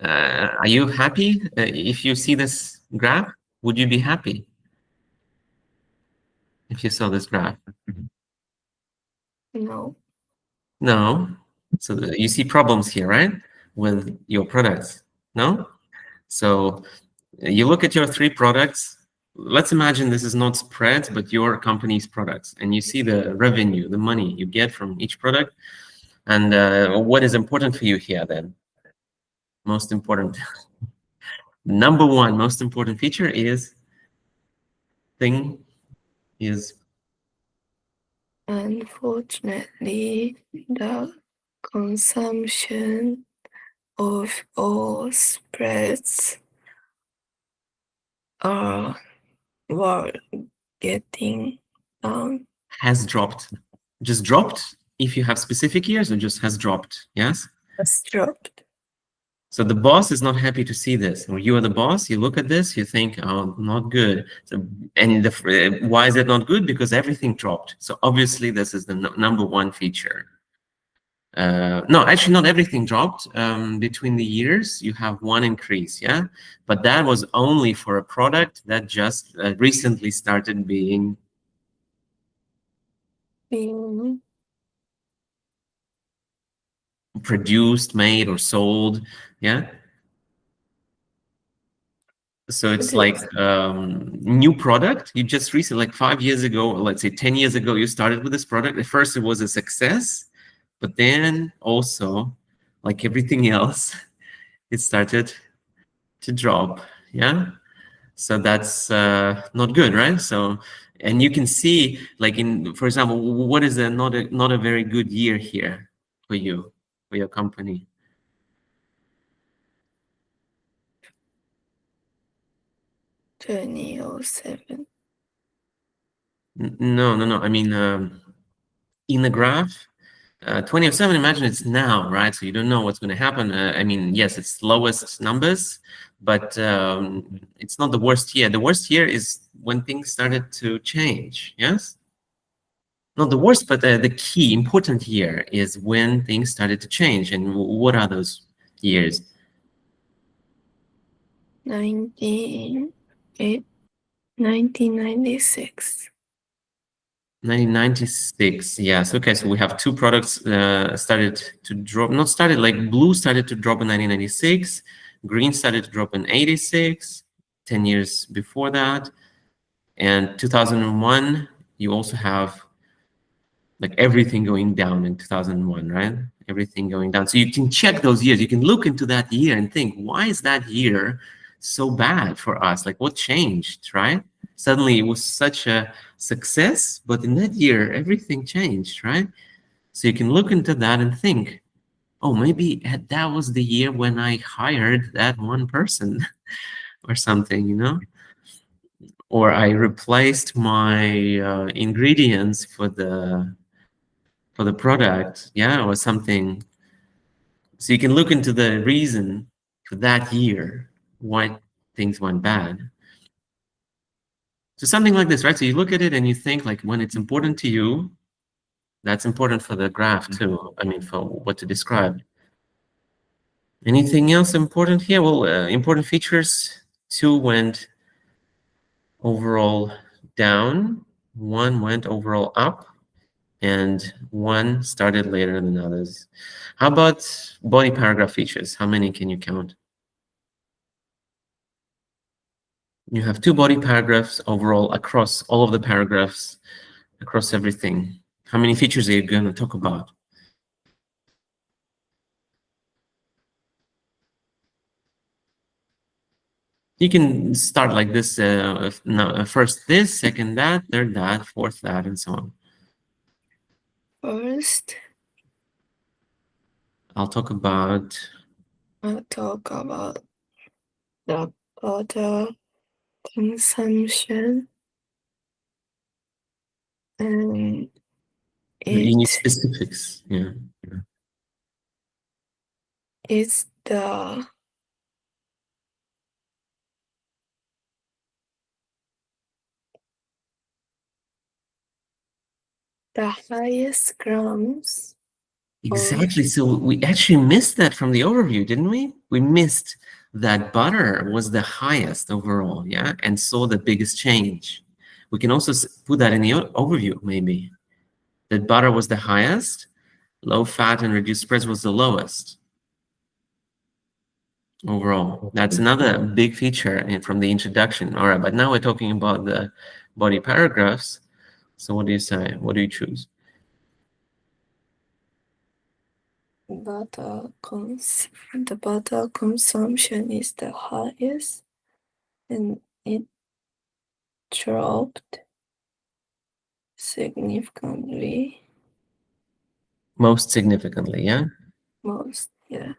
Are you happy if you see this graph? Would you be happy if you saw this graph?
No.
No. So you see problems here, right? With your products. No? So you look at your 3 products, let's imagine this is not spreads, but your company's products, and you see the revenue, the money you get from each product. And what is important for you here then? Most important. Number one most important feature is
unfortunately, the consumption of all spreads were getting down.
has dropped. Just dropped if you have specific years, or just has dropped? Yes.
Has dropped.
So the boss is not happy to see this. Or you are the boss, you look at this, you think, oh, not good. So, and why is it not good? Because everything dropped. So obviously this is the number one feature. No, actually not everything dropped. Between the years, you have one increase, yeah? But that was only for a product that just recently started being produced, made, or sold, yeah? So it's like new product. You just recently, like 5 years ago, or let's say 10 years ago, you started with this product. At first, it was a success, but then also, like everything else, it started to drop. Yeah. So that's not good, right? So, and you can see, like for example, what is not a very good year here for you, for your company?
2007.
No. I mean, in the graph, 2007, imagine it's now, right? So you don't know what's going to happen. I mean, yes, it's lowest numbers, but it's not the worst year. The worst year is when things started to change, yes? Not the worst, but the key important year is when things started to change. And what are those years?
1996.
1996, yes. Okay, so we have two products started to drop. Not started, like blue started to drop in 1996. Green started to drop in 86, 10 years before that. And 2001, you also have like everything going down in 2001, right? Everything going down. So you can check those years. You can look into that year and think, why is that year so bad for us? Like what changed, right? Suddenly it was such a success, but in that year, everything changed, right? So you can look into that and think, oh, maybe that was the year when I hired that one person or something, you know? Or I replaced my ingredients for the product, yeah, or something. So you can look into the reason for that year why things went bad. So something like this, right? So you look at it and you think like when it's important to you, that's important for the graph too. I mean, for what to describe. Anything else important here? Well, important features, 2 went overall down, 1 went overall up, and 1 started later than others. How about body paragraph features? How many can you count? You have 2 body paragraphs overall across all of the paragraphs, across everything. How many features are you going to talk about? You can start like this, first this, second that, third that, fourth that, and so on.
First,
I'll talk about
the water consumption, and
you need
it
specifics. Yeah.
is the highest grams
Exactly. So we actually missed that from the overview, didn't we? We missed that butter was the highest overall, yeah, and saw the biggest change. We can also put that in the overview, maybe. That butter was the highest, low fat and reduced spreads was the lowest. overall. That's another big feature from the introduction. All right, but now we're talking about the body paragraphs. So what do you say? What do you choose?
The butter consumption is the highest, and it dropped significantly.
Most significantly, yeah?
Most, yeah.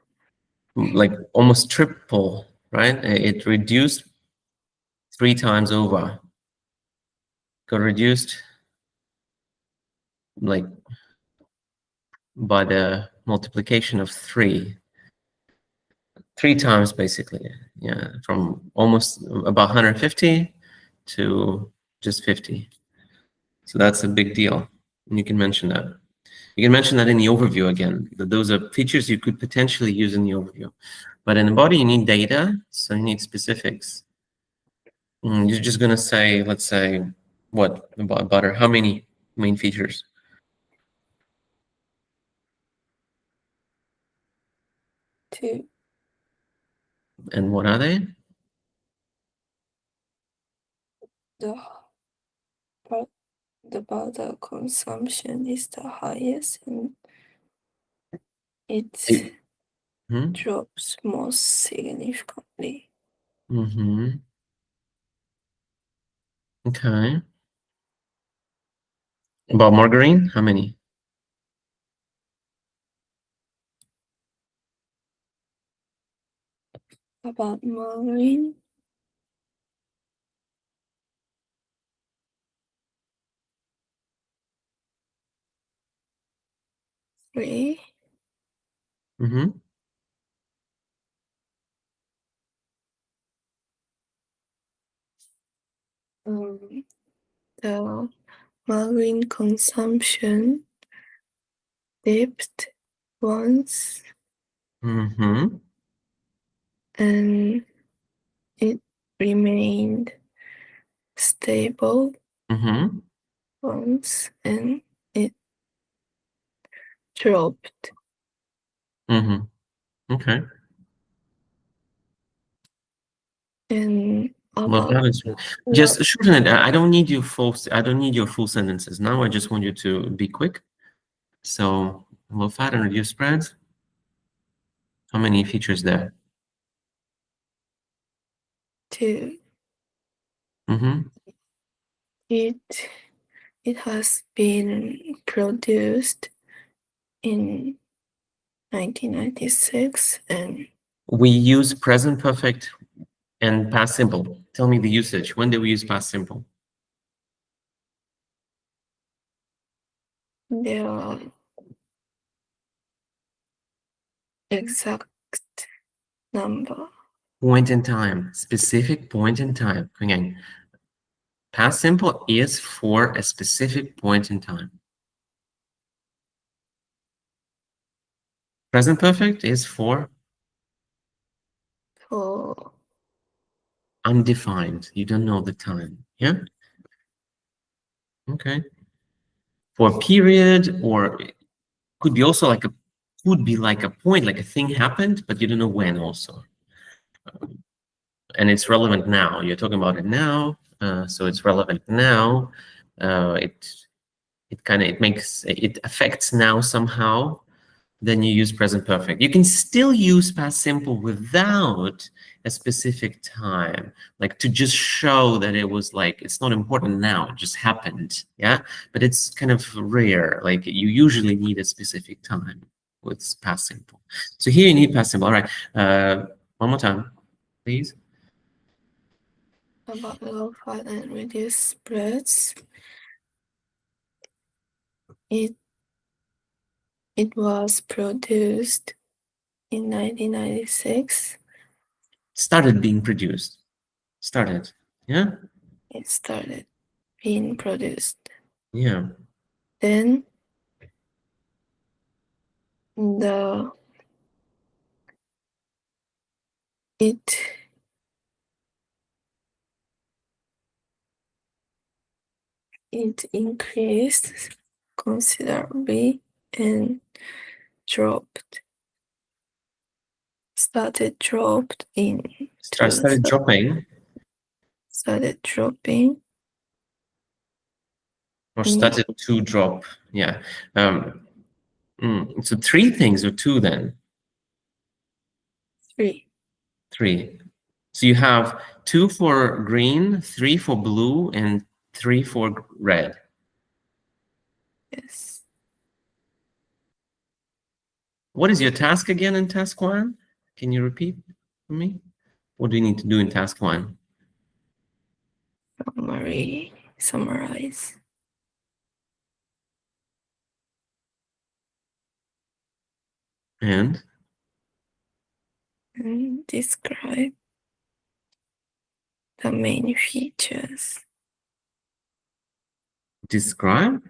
Like almost triple, right? It reduced 3 times over. Got reduced like by the multiplication of 3 times basically. Yeah, from almost about 150 to just 50. So that's a big deal. And you can mention that. You can mention that in the overview again. That those are features you could potentially use in the overview. But in the body, you need data, so you need specifics. You're just going to say, let's say, what about butter? How many main features?
2.
And what are they?
The butter consumption is the highest, and it
Hmm?
drops most significantly.
Mm-hmm. Okay. About margarine, how many?
About margarine, 3.
Mm-hmm.
The margarine consumption dipped once,
Mm-hmm.
and it remained stable
Mm-hmm.
once, and it dropped.
Mm-hmm. Okay.
And
Well,
about
that is just shorten it. I don't need you full. I don't need your full sentences now. I just want you to be quick. So low fat and reduced spreads. How many features there?
2.
Mm-hmm.
It has been produced in 1996, and
We use present perfect and past simple. Tell me the usage. When do we use past simple?
there are exact number.
Point in time. Specific point in time. Again, past simple is for a specific point in time. Present perfect is for
For
undefined. You don't know the time. Yeah? Okay. For a period, or it could be also like a point, like a thing happened, but you don't know when also. And it's relevant now. You're talking about it now, so it's relevant now. It affects now somehow. Then you use present perfect. You can still use past simple without a specific time, like to just show that it was like it's not important now, it just happened. Yeah, but it's kind of rare. Like you usually need a specific time with past simple. So here you need past simple. All right, one more time, please.
about low fat and reduced spreads, it was produced in 1996.
Started being produced. Started. Yeah.
It started being produced.
Yeah.
Then the it increased considerably and dropped started dropped in
Started dropping
started dropping
or started to drop. Yeah. So three things or two then?
three.
Three. So you have two for green, three for blue, and three for red.
Yes.
What is your task again in task one? Can you repeat for me? What do you need to do in task one?
Summarize.
And
Describe the main features.
describe?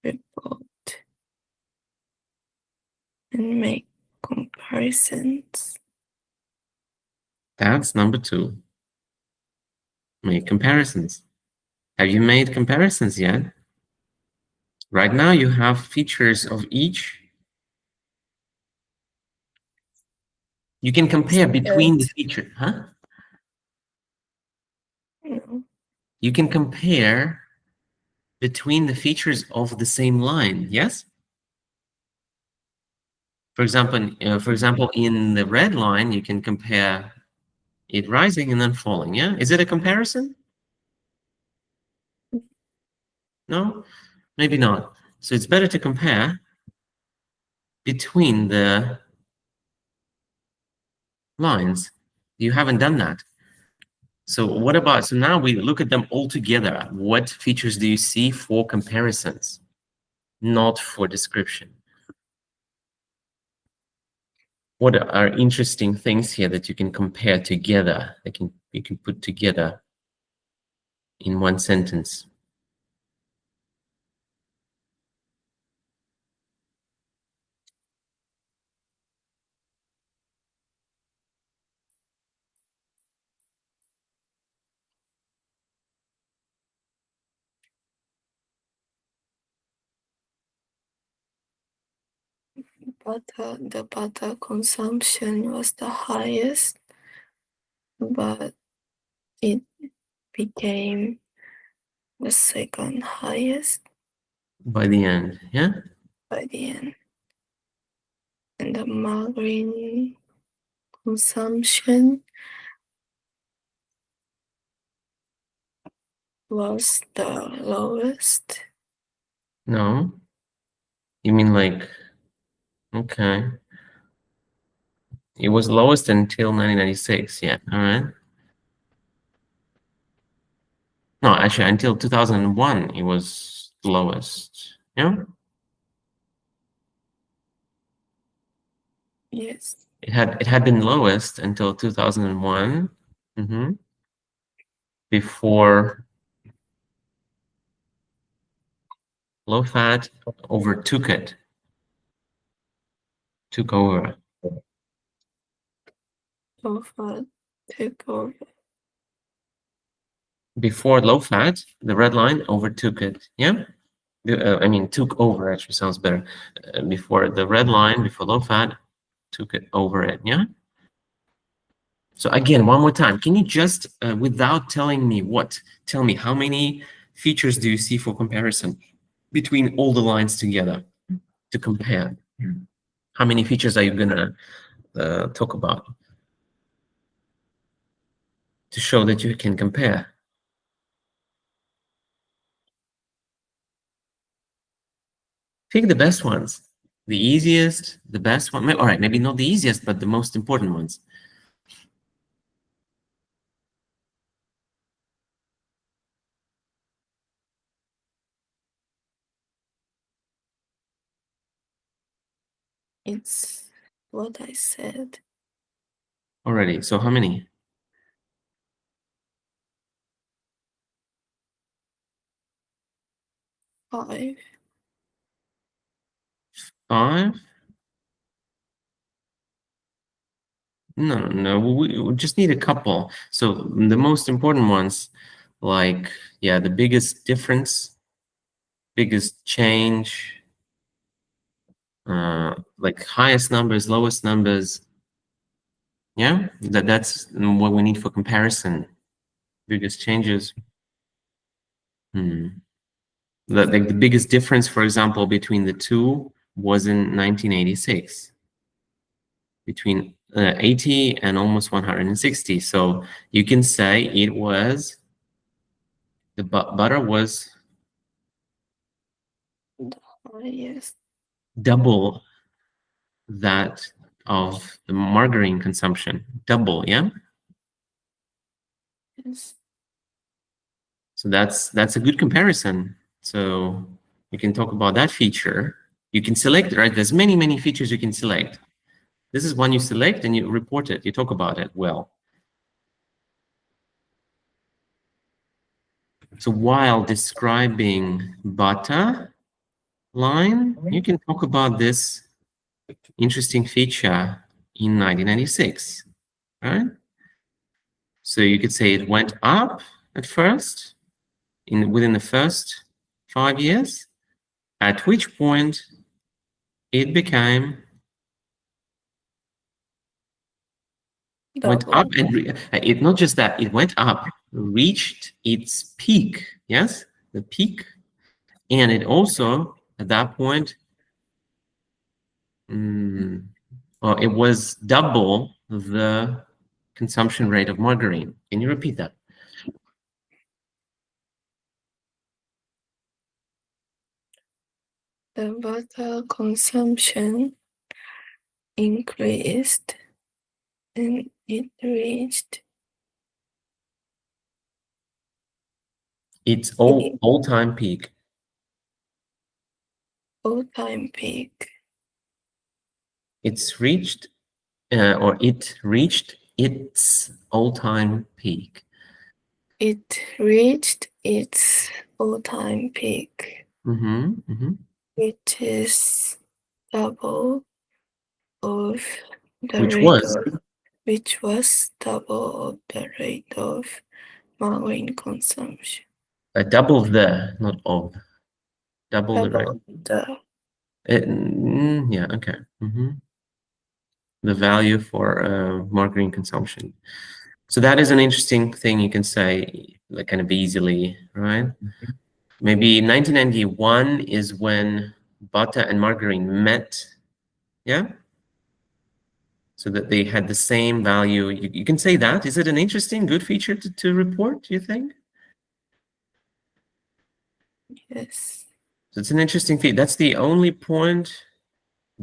Report. And make comparisons.
That's number two. Make comparisons. Have you made comparisons yet? Right now you have features of each. You can compare between the features, huh?
No.
You can compare between the features of the same line, yes? For example, in the red line, you can compare it rising and then falling, yeah? Is it a comparison? No? Maybe not. So it's better to compare between the lines. You haven't done that. So now we look at them all together. What features do you see for comparisons, not for description? What are interesting things here that you can compare together, that you can put together in one sentence?
The butter consumption was the highest, but it became the second highest
By the end, yeah?
by the end. And the margarine consumption was the lowest.
No? You mean like, okay. It was lowest until 1996, yeah, all right. No, actually, until 2001, it was lowest, yeah?
Yes.
It had been lowest until 2001, before low fat overtook it, took over.
Low fat took over.
Before low fat, the red line overtook it, yeah? I mean, took over actually sounds better. Before the red line, before low fat, took it over it, yeah? So again, one more time, can you just, without telling me what, tell me how many features do you see for comparison between all the lines together to compare? How many features are you gonna talk about to show that you can compare? Pick the best ones, the easiest, the best one. All right, maybe not the easiest, but the most important ones.
It's what I said.
Already, so how many?
5.
5? No, we just need a couple. So the most important ones, like, yeah, the biggest difference, biggest change, like highest numbers, lowest numbers. Yeah, that's what we need for comparison. Biggest changes. Like the biggest difference, for example, between the two was in 1986, between 80 and almost 160. So you can say it was, the butter was
Yes.
double that of the margarine consumption. Double, yeah?
Yes.
So that's a good comparison. So you can talk about that feature. You can select, right? There's many features you can select. This is one you select and you report it. You talk about it well. So while describing butter line, you can talk about this interesting feature in 1996, right? So you could say it went up at first, within the first 5 years, at which point it became went up
Double.
and it not just that, it went up, reached its peak, yes, the peak, and it also at that point, it was double the consumption rate of margarine. Can you repeat that?
The butter consumption increased and it reached
Its all-time peak.
all-time peak.
It's reached, or it reached its all-time peak.
It reached its all-time peak, which is double of the
Which
rate
was
of which was double of the rate of margarine consumption.
double the, not of, double the rate.
Double the
Yeah, okay. The value for margarine consumption. So that is an interesting thing you can say, like kind of easily, right? Maybe 1991 is when butter and margarine met, yeah? So that they had the same value. You can say that. Is it an interesting, good feature to report, do you think?
yes.
So it's an interesting feature. That's the only point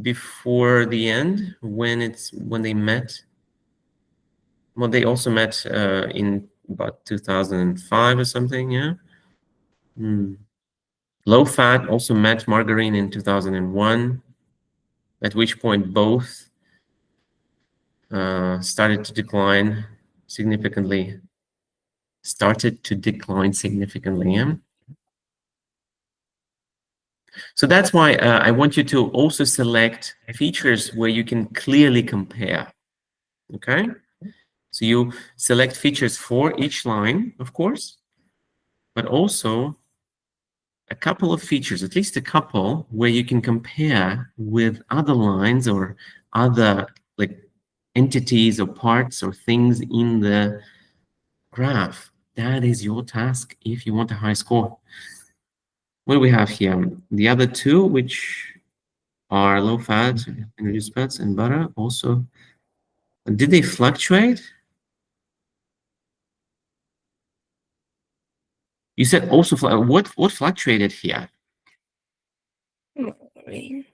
before the end when they met. Well, they also met in about 2005 or something, yeah? Low fat also met margarine in 2001, at which point both started to decline significantly. Yeah? So that's why I want you to also select features where you can clearly compare, okay? So you select features for each line, of course, but also a couple of features, at least a couple, where you can compare with other lines or other like entities or parts or things in the graph. That is your task if you want a high score. What do we have here? The other two, which are low fat, and reduced fats, and butter, also. Did they fluctuate? You said also, what fluctuated here?
Margarine.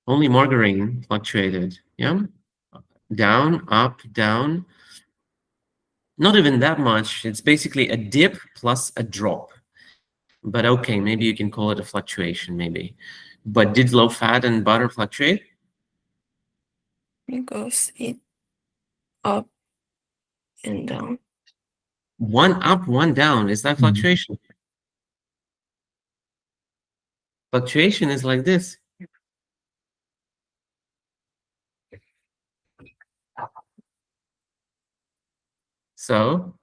Only margarine fluctuated, yeah? Down, up, down. Not even that much. It's basically a dip plus a drop. But okay, maybe you can call it a fluctuation, maybe. But did low fat and butter fluctuate?
Because it up and down.
One up, one down. Is that fluctuation? Fluctuation is like this. So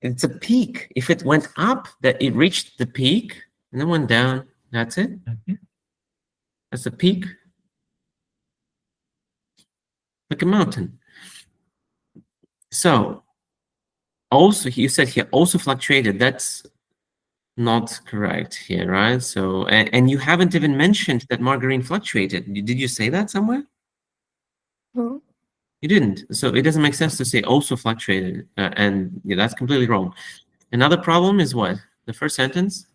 It's a peak. If it went up, that it reached the peak and then went down, that's it. That's a peak. Like a mountain. So also, you said here also fluctuated. That's not correct here, right? So, and you haven't even mentioned that margarine fluctuated. Did you say that somewhere?
No.
You didn't. So it doesn't make sense to say also fluctuated, and yeah, that's completely wrong. Another problem is what? The first sentence?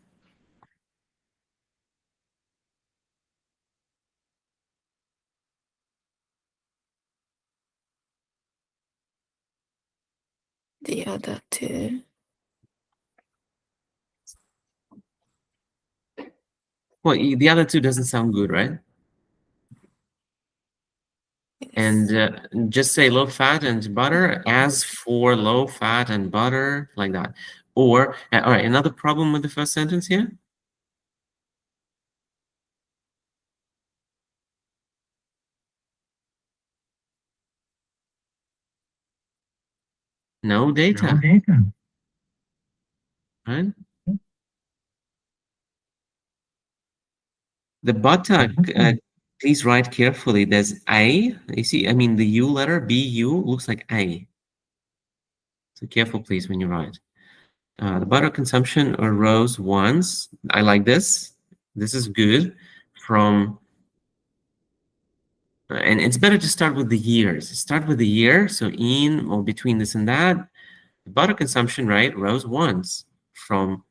The other two.
Well, the other two doesn't sound good, right?
Yes.
And just say low fat and butter. As for low fat and butter, like that. Or, all right, another problem with the first sentence here? No data. Right? The butter, please write carefully. There's A. You see, I mean, the U letter, BU, looks like A. So careful, please, when you write. The butter consumption arose once. I like this. This is good. From, and it's better to start with the years. Start with the year. So in or between this and that, the butter consumption rate rose once from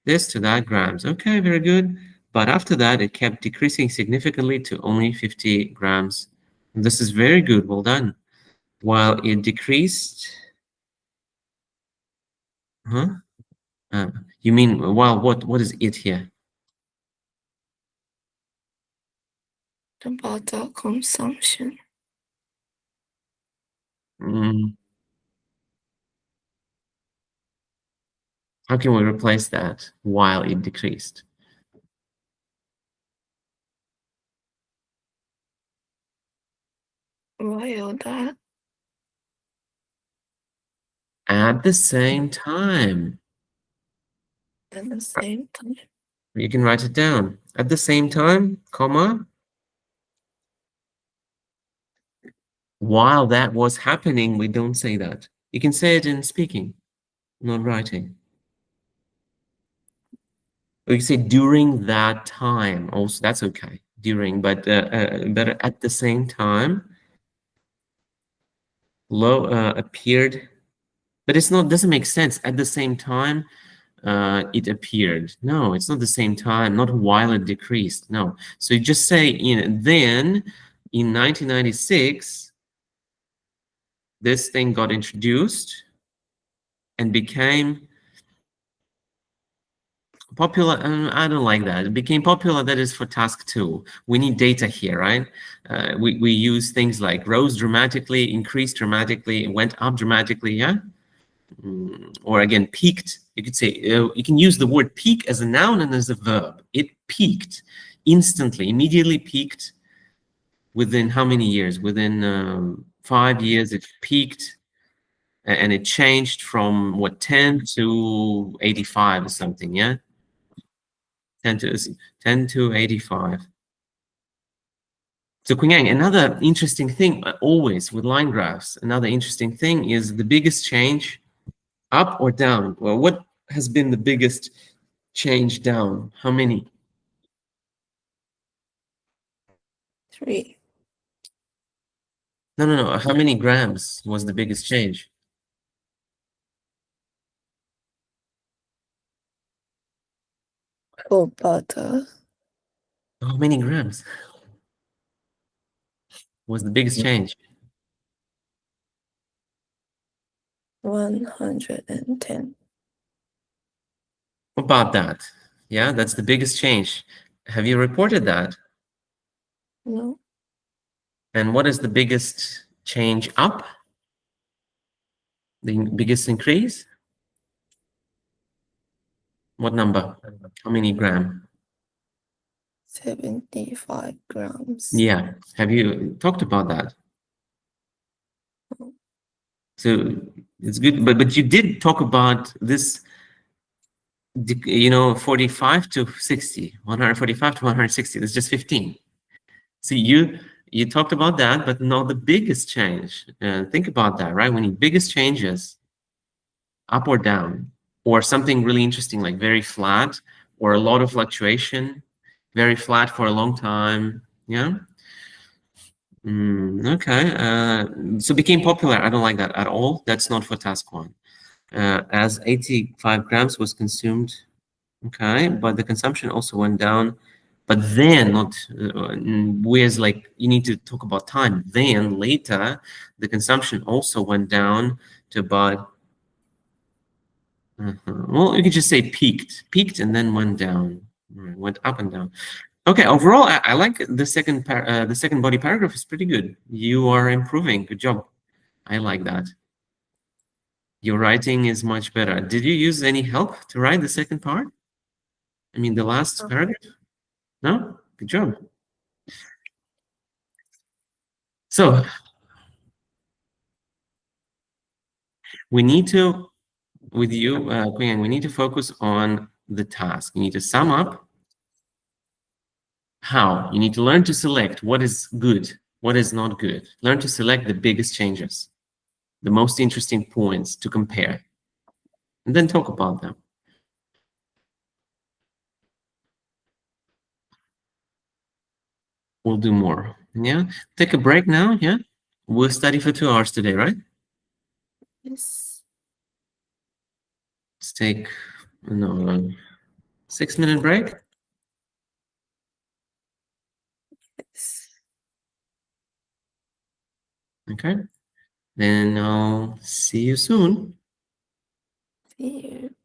this to that grams. Okay, very good. But after that, it kept decreasing significantly to only 50 grams. This is very good. Well done. While it decreased, huh? You mean, while what? What is it here?
The butter consumption.
Mm, how can we replace that while it decreased?
While that.
At the same time.
At the same time.
You can write it down. At the same time, comma. While that was happening, we don't say that. You can say it in speaking, not writing. Or you say during that time. Also, that's okay. During, but at the same time, low appeared. But it's not. Doesn't make sense. At the same time, it appeared. No, it's not the same time. Not while it decreased. No. So you just say then in 1996, this thing got introduced and became popular. I don't like that. It became popular. That is for task 2. We need data here, right? We use things like rose dramatically, increased dramatically, went up dramatically, yeah? Or again, peaked. You could say, you can use the word peak as a noun and as a verb. It peaked instantly, immediately peaked within how many years? Within 5 years, it peaked. And it changed from what, 10 to 85 or something, yeah? 10 to 85. So Quingyang, another interesting thing always with line graphs, another interesting thing is the biggest change up or down. Well, what has been the biggest change down? How many?
3.
No. How many grams was the biggest change?
For butter.
How many grams was the biggest change?
110.
About that. Yeah, that's the biggest change. Have you reported that?
No.
And what is the biggest change up? The biggest increase? What number? How many gram?
75 grams.
Yeah. Have you talked about that?
No.
So It's good, but you did talk about this, 45 to 60, 145 to 160. That's just 15. See, you talked about that, but not the biggest change. Think about that, right? When your biggest changes, up or down, or something really interesting like very flat, or a lot of fluctuation, very flat for a long time. Yeah. Okay. So became popular. I don't like that at all. That's not for task one. As 85 grams was consumed. Okay, but the consumption also went down. But then, not whereas like you need to talk about time. Then later, the consumption also went down to about. Well, you could just say peaked, and then went down, went up and down. Okay, overall, I like the second body paragraph is pretty good. You are improving. Good job. I like that. Your writing is much better. Did you use any help to write the second part? I mean, the last paragraph? No? Good job. So we need to, with you, Queen, we need to focus on the task. You need to sum up how. You need to learn to select what is good, what is not good. Learn to select the biggest changes, the most interesting points to compare, and then talk about them. We'll do more. Yeah. Take a break now. Yeah. We'll study for 2 hours today, right?
Yes.
Let's take, no, 6-minute break.
Yes.
Okay. Then I'll see you soon.
See you.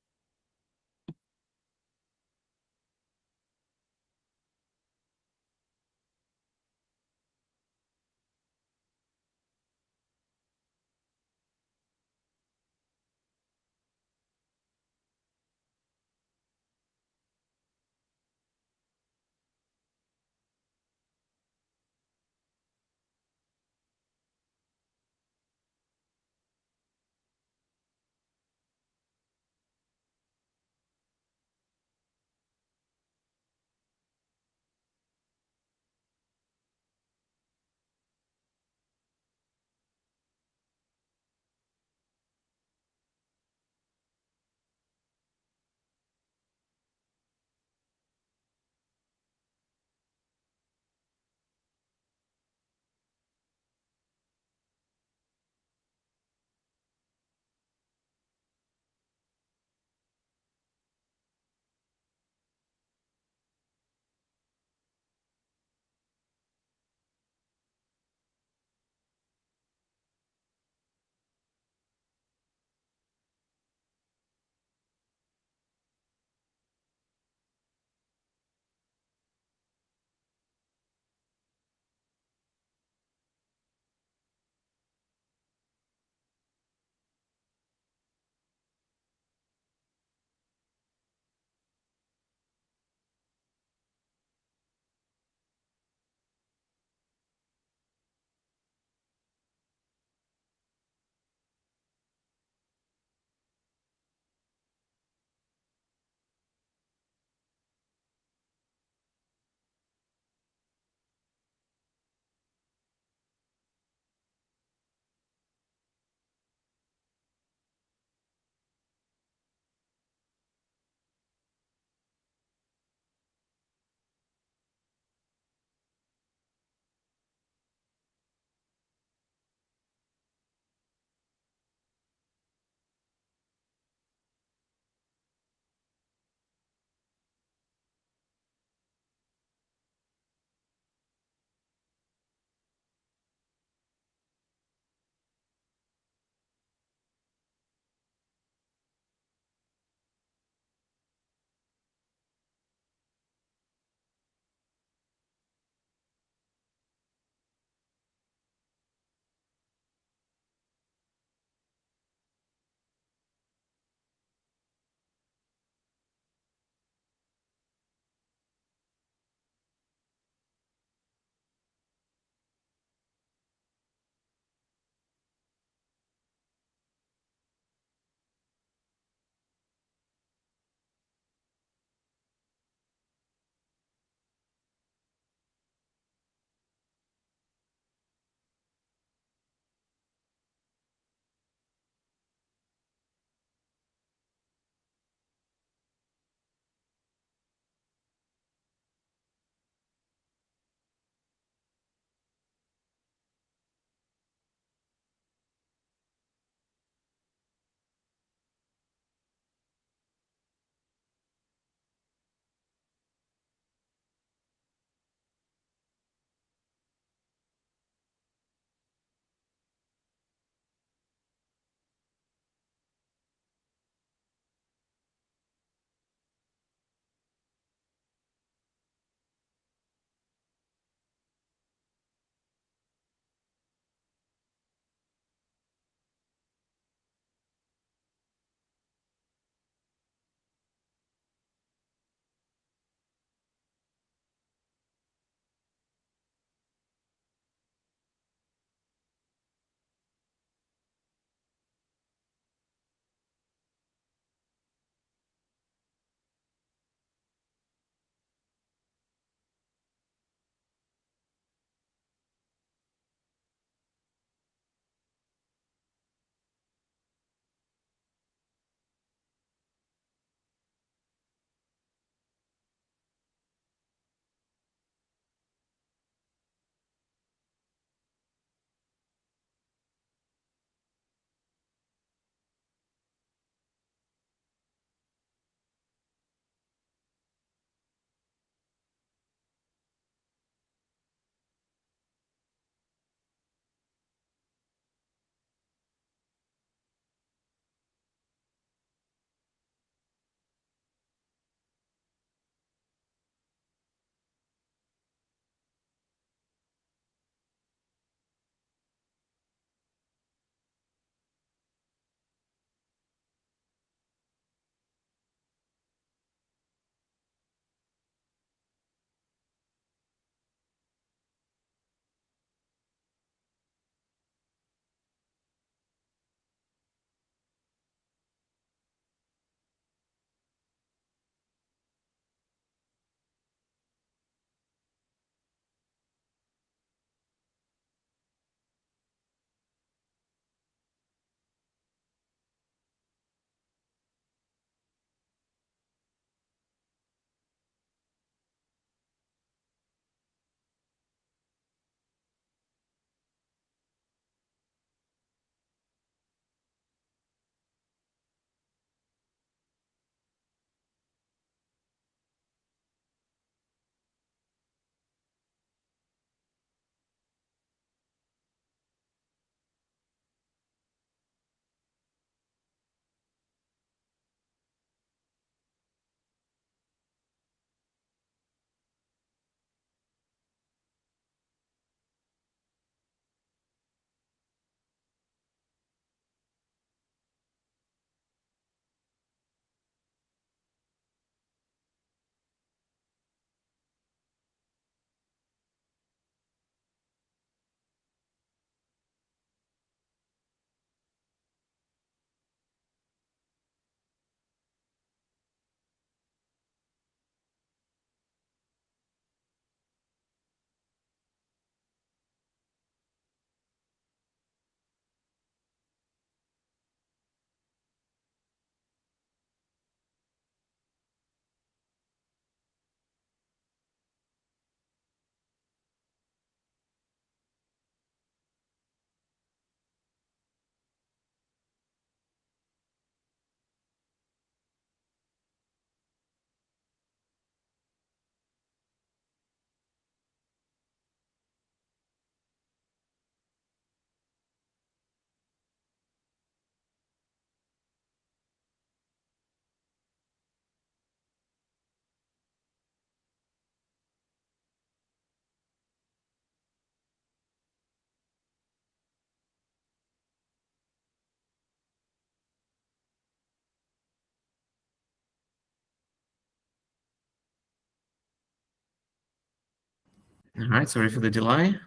All right, sorry for the delay.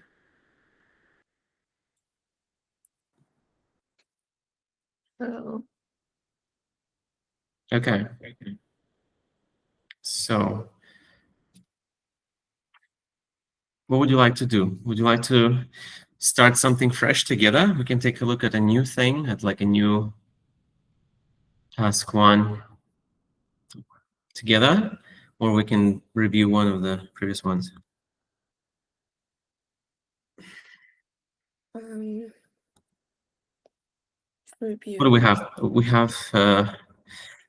So,
Okay. So, what would you like to do? Would you like to start something fresh together? We can take a look at a new thing, at like a new task one together, or we can review one of the previous ones.
review.
What do we have? We have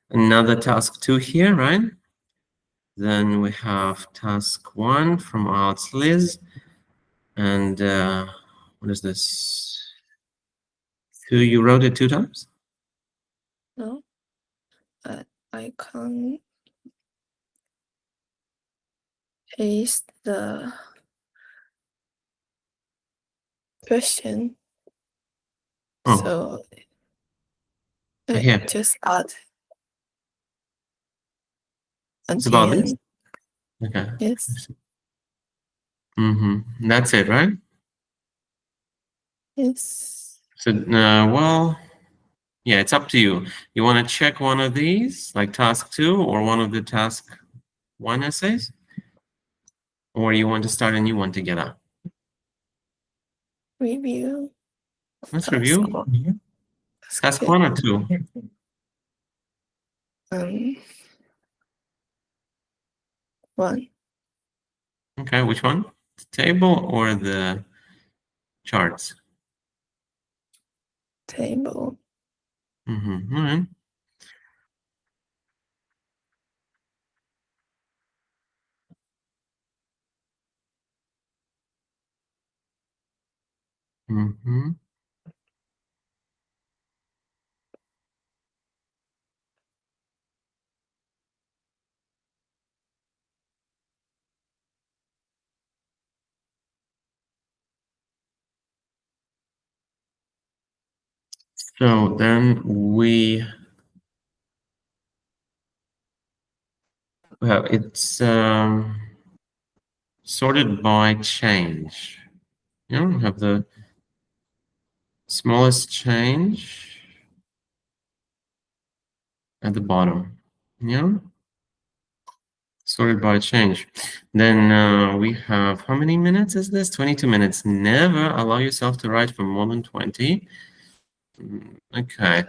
another task 2 here, right? Then we have task 1 from IELTS Liz. And what is this? So you wrote it 2 times?
No, I can't paste the question.
Oh,
So
here.
just add at
It's
the
about this?
end.
Okay.
Yes.
That's it, right?
Yes.
So, well, yeah, it's up to you. You want to check one of these, like task 2 or one of the task 1 essays? Or you want to start a new one together?
Review.
Let's
Task
review.
one.
Task 1 or 2?
One.
Okay, which one? The table or the charts?
Table.
All right. So then we well, it's sorted by change. You know, have the smallest change at the bottom. Yeah, sorted by change. Then we have, how many minutes is this? 22 minutes. Never allow yourself to write for more than 20. Okay.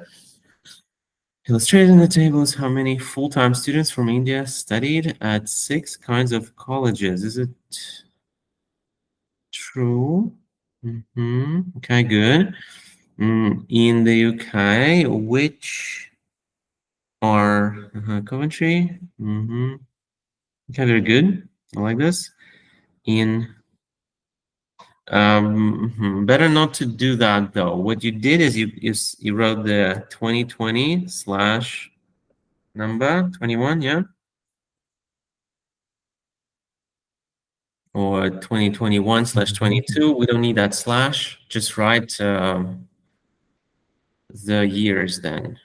Illustrated in the table is how many full-time students from India studied at 6 kinds of colleges. Is it true? Okay, good. In the UK, which are Coventry? Okay, very good. I like this. Better not to do that though. What you did is you wrote the 2020 slash number 21, yeah, or 2021 slash 22. We don't need that slash. Just write the years then.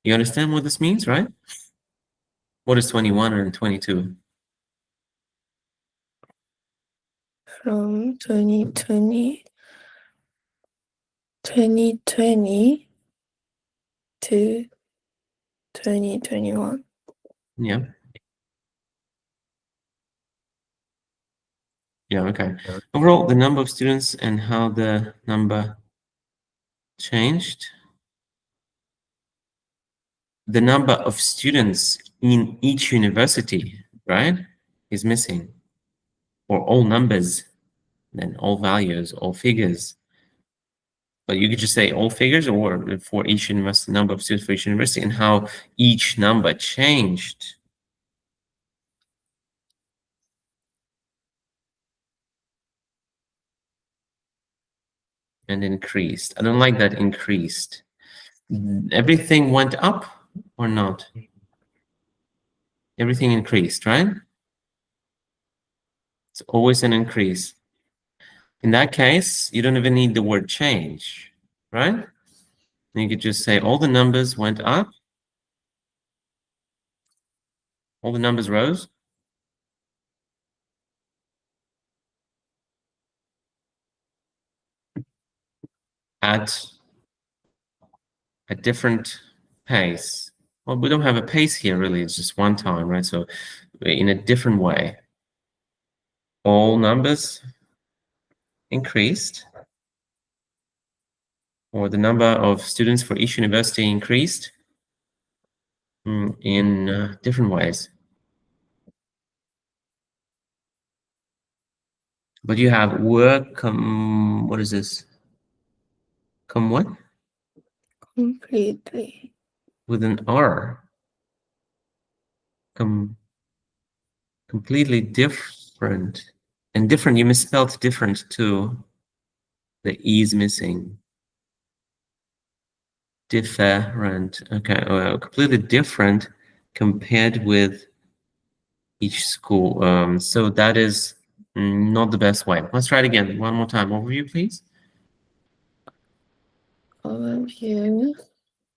You understand what this means, right? What is 21 and 22?
From 2020 to 2021.
Yeah. Yeah, okay. Overall, the number of students and how the number changed. The number of students in each university, right, is missing. Or all numbers, then all values, all figures. But you could just say all figures or for each university, number of students for each university and how each number changed. And increased. I don't like that increased. Everything went up or not? Everything increased, right? It's always an increase. In that case, you don't even need the word change, right? You could just say all the numbers went up. All the numbers rose. at a different pace. Well, we don't have a pace here, really. It's just one time, right? So in a different way. All numbers increased, or the number of students for each university increased in different ways. But you have work, what is this? Come what?
Completely.
With an R. Completely different. And different, you misspelled different too. The E is missing. Different. Okay, well, completely different compared with each school. So that is not the best way. Let's try it again. One more time. Overview, please.
Overview.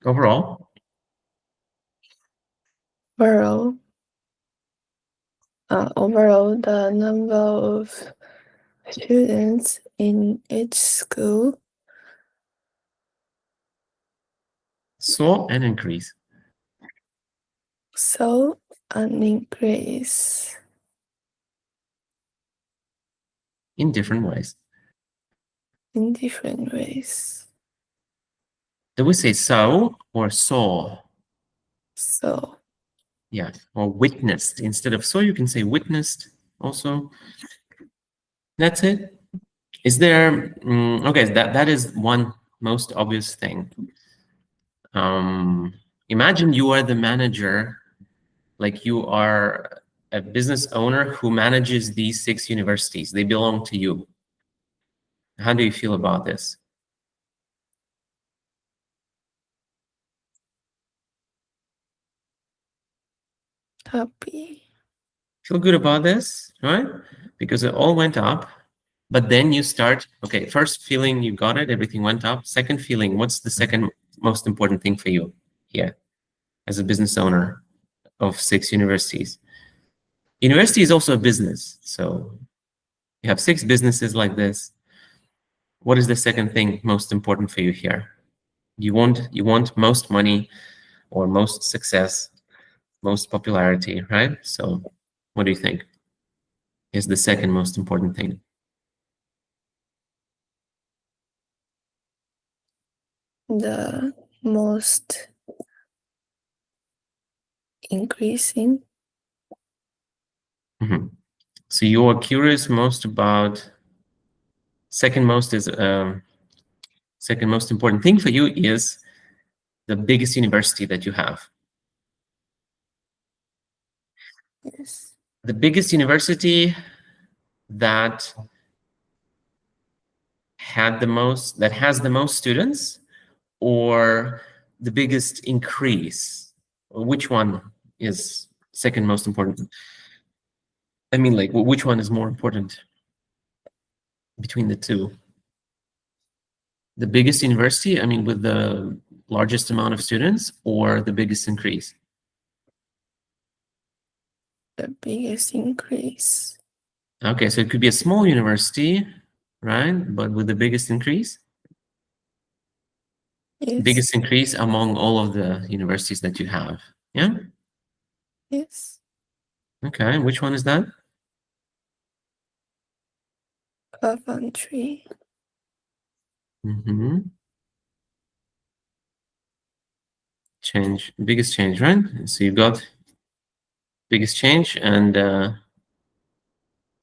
Overall.
Overall, the number of students in each school
Saw an increase.
saw an increase
In different ways.
in different ways.
Do we say so or saw?
So,
Yeah, or witnessed. Instead of saw, you can say witnessed also. That's it. Is there, okay, that is one most obvious thing. Imagine you are the manager, like you are a business owner who manages these 6 universities. They belong to you. How do you feel about this?
happy.
Feel good about this, right? Because it all went up, but then you start, okay, first feeling you got it, everything went up. Second feeling, what's the second most important thing for you here as a business owner of 6 universities? University is also a business. So you have 6 businesses like this. What is the second thing most important for you here? You want most money or most success, most popularity, right? So what do you think is the second most important thing?
The most increasing.
So you are curious most about second most important thing for you is the biggest university that you have.
Yes.
The biggest university that has the most students, or the biggest increase? Which one is second most important? I mean, like, which one is more important between the two? The biggest university, I mean, with the largest amount of students, or the biggest increase?
The biggest increase.
Okay, so it could be a small university, right? But with the biggest increase?
Yes.
Biggest increase among all of the universities that you have. Yeah?
Yes.
Okay, which one is that?
Coventry.
Change, biggest change, right? So you got biggest change, and so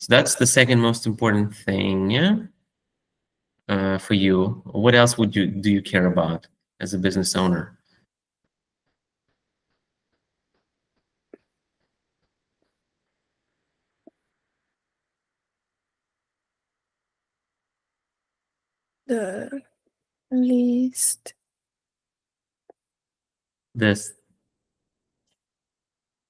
that's the second most important thing, yeah, for you. What else do you care about as a business owner?
The least.
This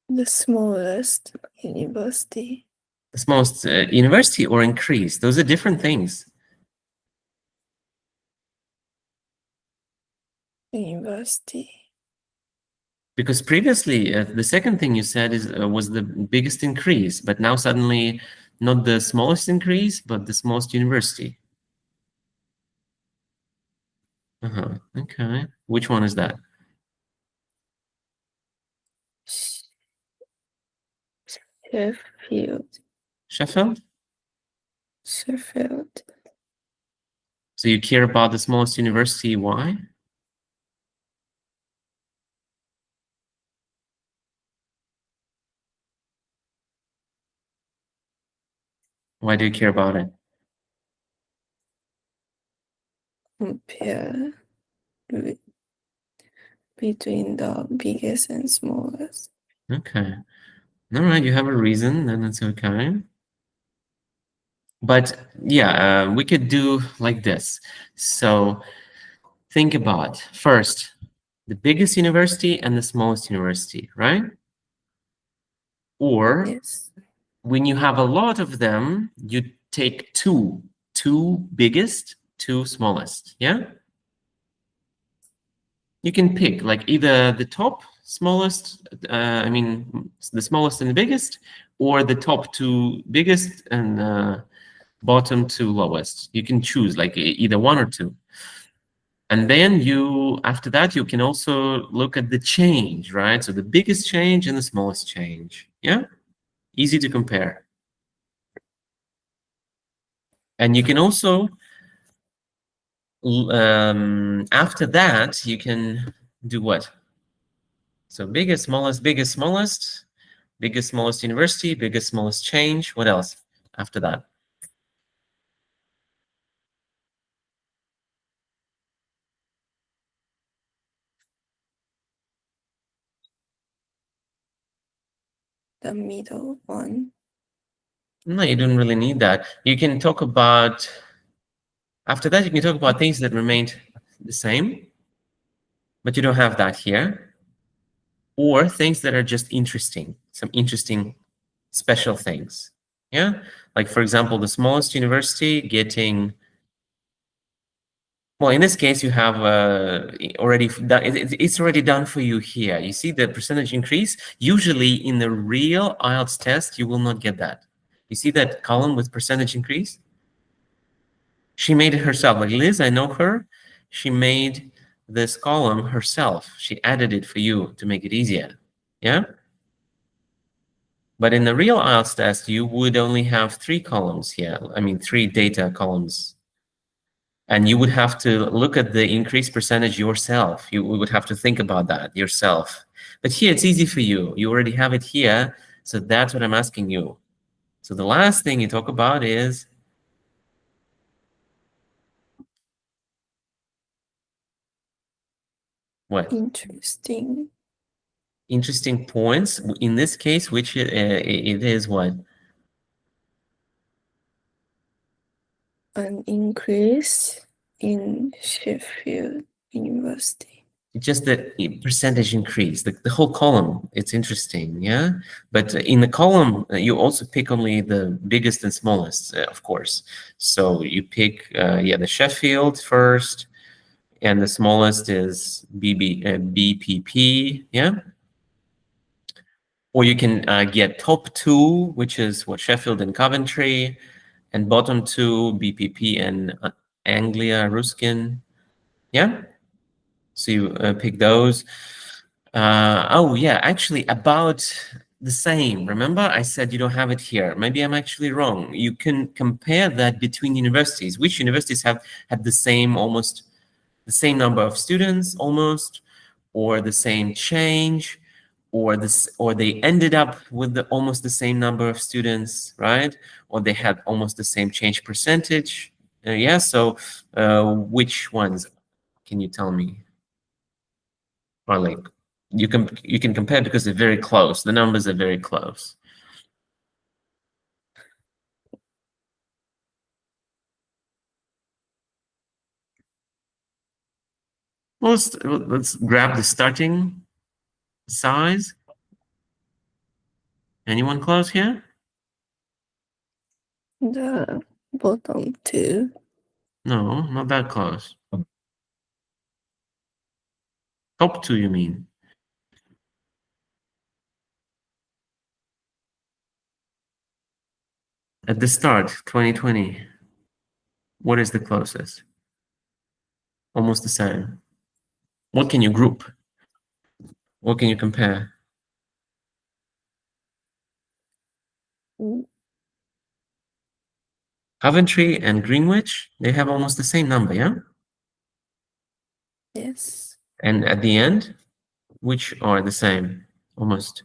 The smallest university.
the smallest university or increase? Those are different things.
University.
Because previously, the second thing you said was the biggest increase, but now suddenly not the smallest increase, but the smallest university. Okay. Which one is that?
Sheffield.
Sheffield?
Sheffield.
So you care about the smallest university. Why? Why do you care about it?
Compare between the biggest and smallest.
Okay. All right, you have a reason, then it's okay. But yeah, we could do like this. So think about first the biggest university and the smallest university, right? Or
Yes.
when you have a lot of them, you take two biggest, two smallest. Yeah. You can pick like either the top smallest, I mean, the smallest and the biggest, or the top two biggest and bottom two lowest. You can choose like either one or two. And then after that, you can also look at the change, right? So the biggest change and the smallest change. Yeah, easy to compare. And you can also, after that, you can do what? So biggest, smallest, biggest, smallest, biggest, smallest university, biggest, smallest change. What else after that?
The middle one.
No, you don't really need that. You can talk about, after that, you can talk about things that remained the same, but you don't have that here, or things that are just interesting, some interesting special things. Yeah, like for example, the smallest university getting, well, in this case, you have already done, it's already done for you here. You see the percentage increase. Usually in the real IELTS test, you will not get that. You see that column with percentage increase? She made it herself. Like Liz, I know her. She made this column herself. She added it for you to make it easier. Yeah? But in the real IELTS test, you would only have three columns here. I mean, three data columns. And you would have to look at the increased percentage yourself. You would have to think about that yourself. But here, it's easy for you. You already have it here. So that's what I'm asking you. So the last thing you talk about is what?
Interesting.
Interesting points. In this case, which it is what?
An increase in Sheffield University.
Just the percentage increase, the whole column. It's interesting, yeah. But in the column, you also pick only the biggest and smallest, of course. So you pick, yeah, the Sheffield first, and the smallest is BPP, yeah. Or you can get top two, which is what Sheffield and Coventry, and bottom two BPP and Anglia Ruskin, yeah. So you pick those. Oh yeah, actually about the same. Remember, I said you don't have it here. Maybe I'm actually wrong. You can compare that between universities. Which universities have had the same, almost the same number of students, almost, or the same change, or this, or they ended up with almost the same number of students, right? Or they had almost the same change percentage. Yeah. So, which ones can you tell me? Or like you can compare because they're very close. The numbers are very close. Well, let's grab the starting size. Anyone close here?
The bottom two.
No, not that close. Top two, you mean? At the start, 2020, what is the closest? Almost the same. What can you group? What can you compare? Coventry and Greenwich, they have almost the same number, yeah?
Yes.
And at the end, which are the same, almost?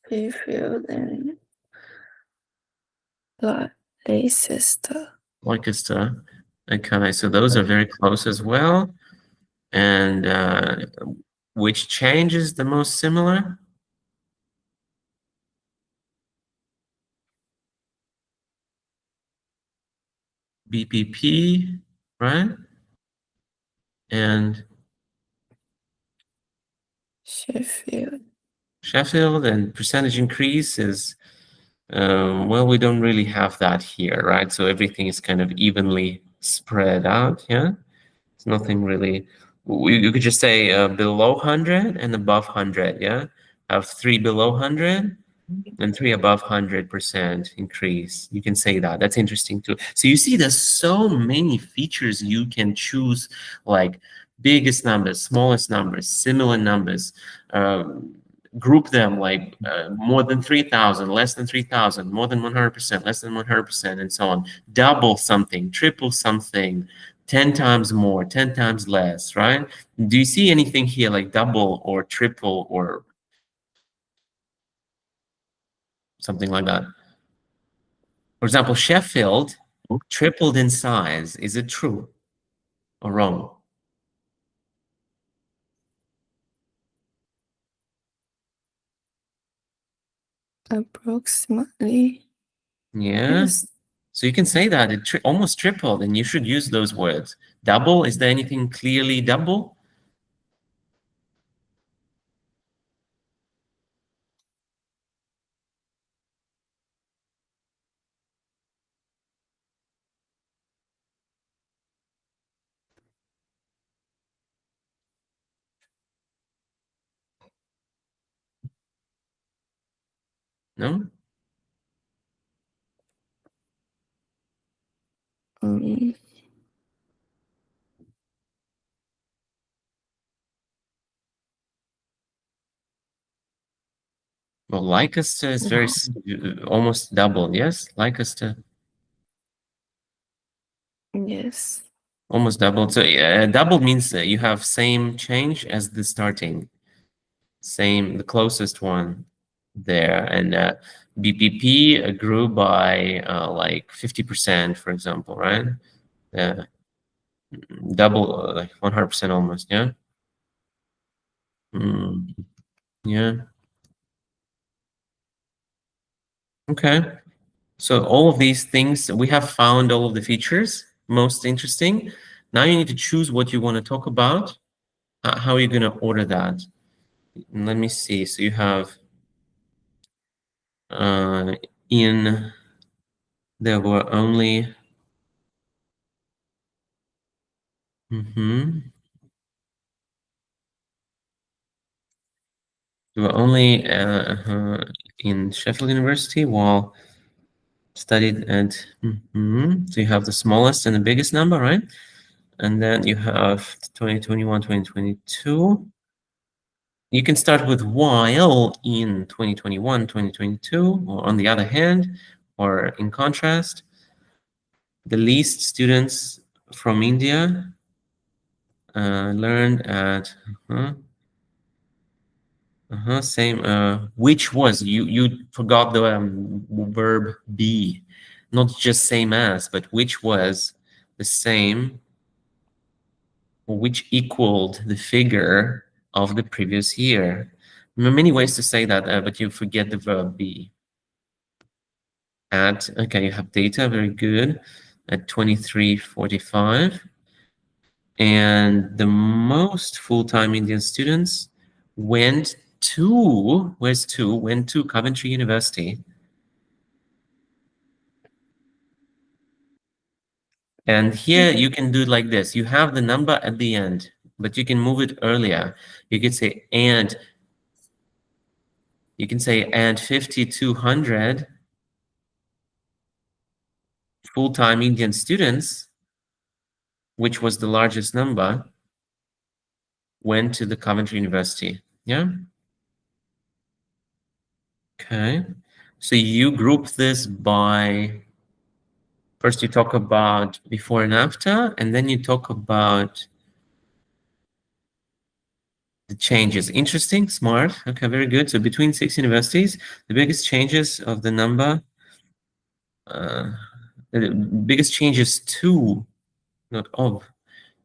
Sheffield and Leicester.
Leicester. Okay, so those are very close as well. And which change is the most similar? BPP, right? And
Sheffield
and percentage increase is, well, we don't really have that here, right? So everything is kind of evenly spread out, yeah? It's nothing really, you could just say below 100 and above 100, yeah? Have 3 below 100 and 3 above 100% increase. You can say that. That's interesting too. So you see there's so many features you can choose, like biggest numbers, smallest numbers, similar numbers, group them like more than 3,000, less than 3,000, more than 100%, less than 100%, and so on. Double something, triple something, 10 times more, 10 times less, right? Do you see anything here like double or triple or something like that? For example, Sheffield tripled in size. Is it true or wrong?
approximately.
Yeah.
Yes.
So you can say that it almost tripled, and you should use those words. Double, is there anything clearly double? No?
Um,
Well, Leicester is very almost double. Yes, Leicester
yes.
almost doubled. So double means that you have same change as the starting, same, the closest one there. And BPP grew by like 50%, for example, right? Uh, double, like 100% almost, yeah? Mm, yeah. Okay. So all of these things, we have found all of the features most interesting. Now you need to choose what you want to talk about. How are you going to order that? Let me see. So you have uh, in, there were only, there were only in Sheffield University while studied at, so you have the smallest and the biggest number, right? And then you have 2021, 2022. You can start with while in 2021, 2022, or on the other hand, or in contrast, the least students from India learned at same which was, you forgot the verb be, not just same as, but which was the same, or which equaled the figure of the previous year. There are many ways to say that, but you forget the verb be. At, okay, you have data, very good, at 2345. And the most full-time Indian students went to, where's to? Went to Coventry University. And here you can do it like this. You have the number at the end, but you can move it earlier. You could say, and, you can say, and 5,200 full-time Indian students, which was the largest number, went to the Coventry University. Yeah. Okay. So you group this by, first you talk about before and after, and then you talk about the changes. Interesting, smart. Okay, very good. So between 6 universities, the biggest changes of the number, the biggest changes to, not of,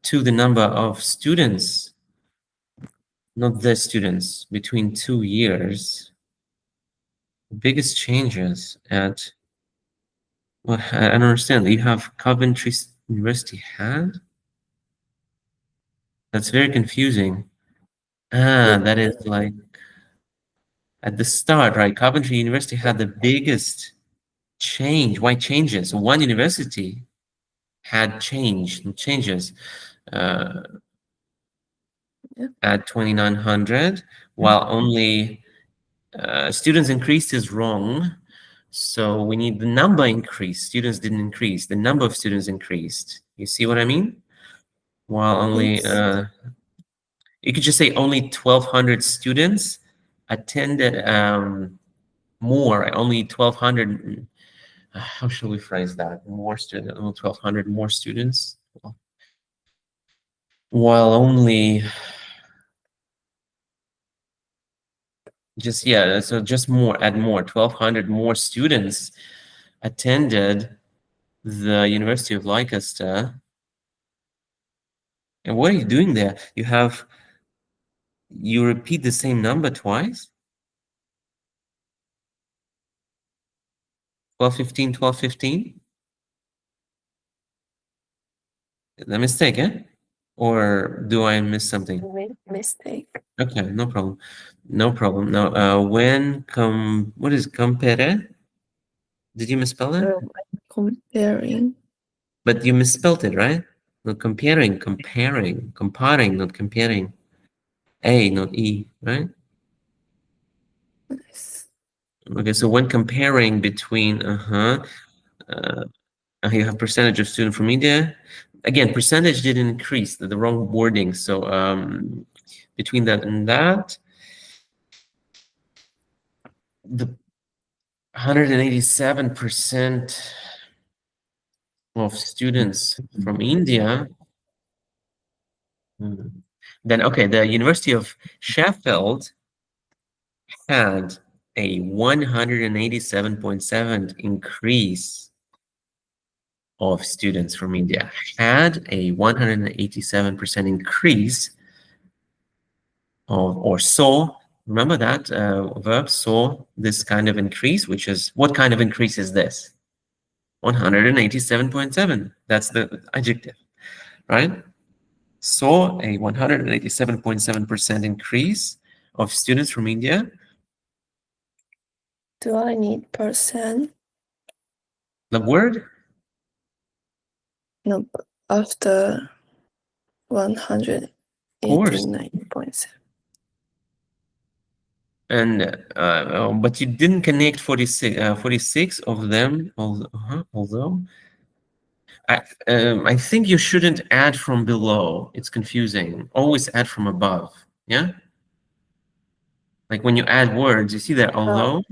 to the number of students, not the students, between 2 years. The biggest changes at, well, I don't understand. You have Coventry University had? That's very confusing. That is like at the start, right? Coventry University had the biggest change. Why changes? One university had changes at 2900, while only students increased is wrong. So we need the number increase. Students didn't increase. The number of students increased. You see what I mean? While only you could just say only 1200 students attended more, only 1200. How should we phrase that? More students, 1200 more students, while only just, yeah, so just more, add more, 1200 more students attended the University of Leicester. And what are you doing there? You repeat the same number twice? 1215, 1215? The mistake, eh? Or do I miss something?
Mistake.
Okay, no problem. No problem. Now, what is compere? Did you misspell it?
Comparing.
But you misspelled it, right? Not comparing, comparing, not comparing. A, not E, right?
Yes.
Okay, so when comparing between, you have percentage of student from India. Again, percentage didn't increase, the wrong wording. So between that and that, the 187% of students from India. Then, okay, the University of Sheffield had a 187.7 increase of students from India. Had a 187% increase of, or saw, remember that verb, saw this kind of increase, which is, what kind of increase is this? 187.7. That's the adjective, right? Saw a 187.7% increase of students from India.
Do I need percent?
The word?
No, after 189.7.
And but you didn't connect 46 of them, although I think you shouldn't add from below. It's confusing. Always add from above. Yeah, like when you add words, you see that although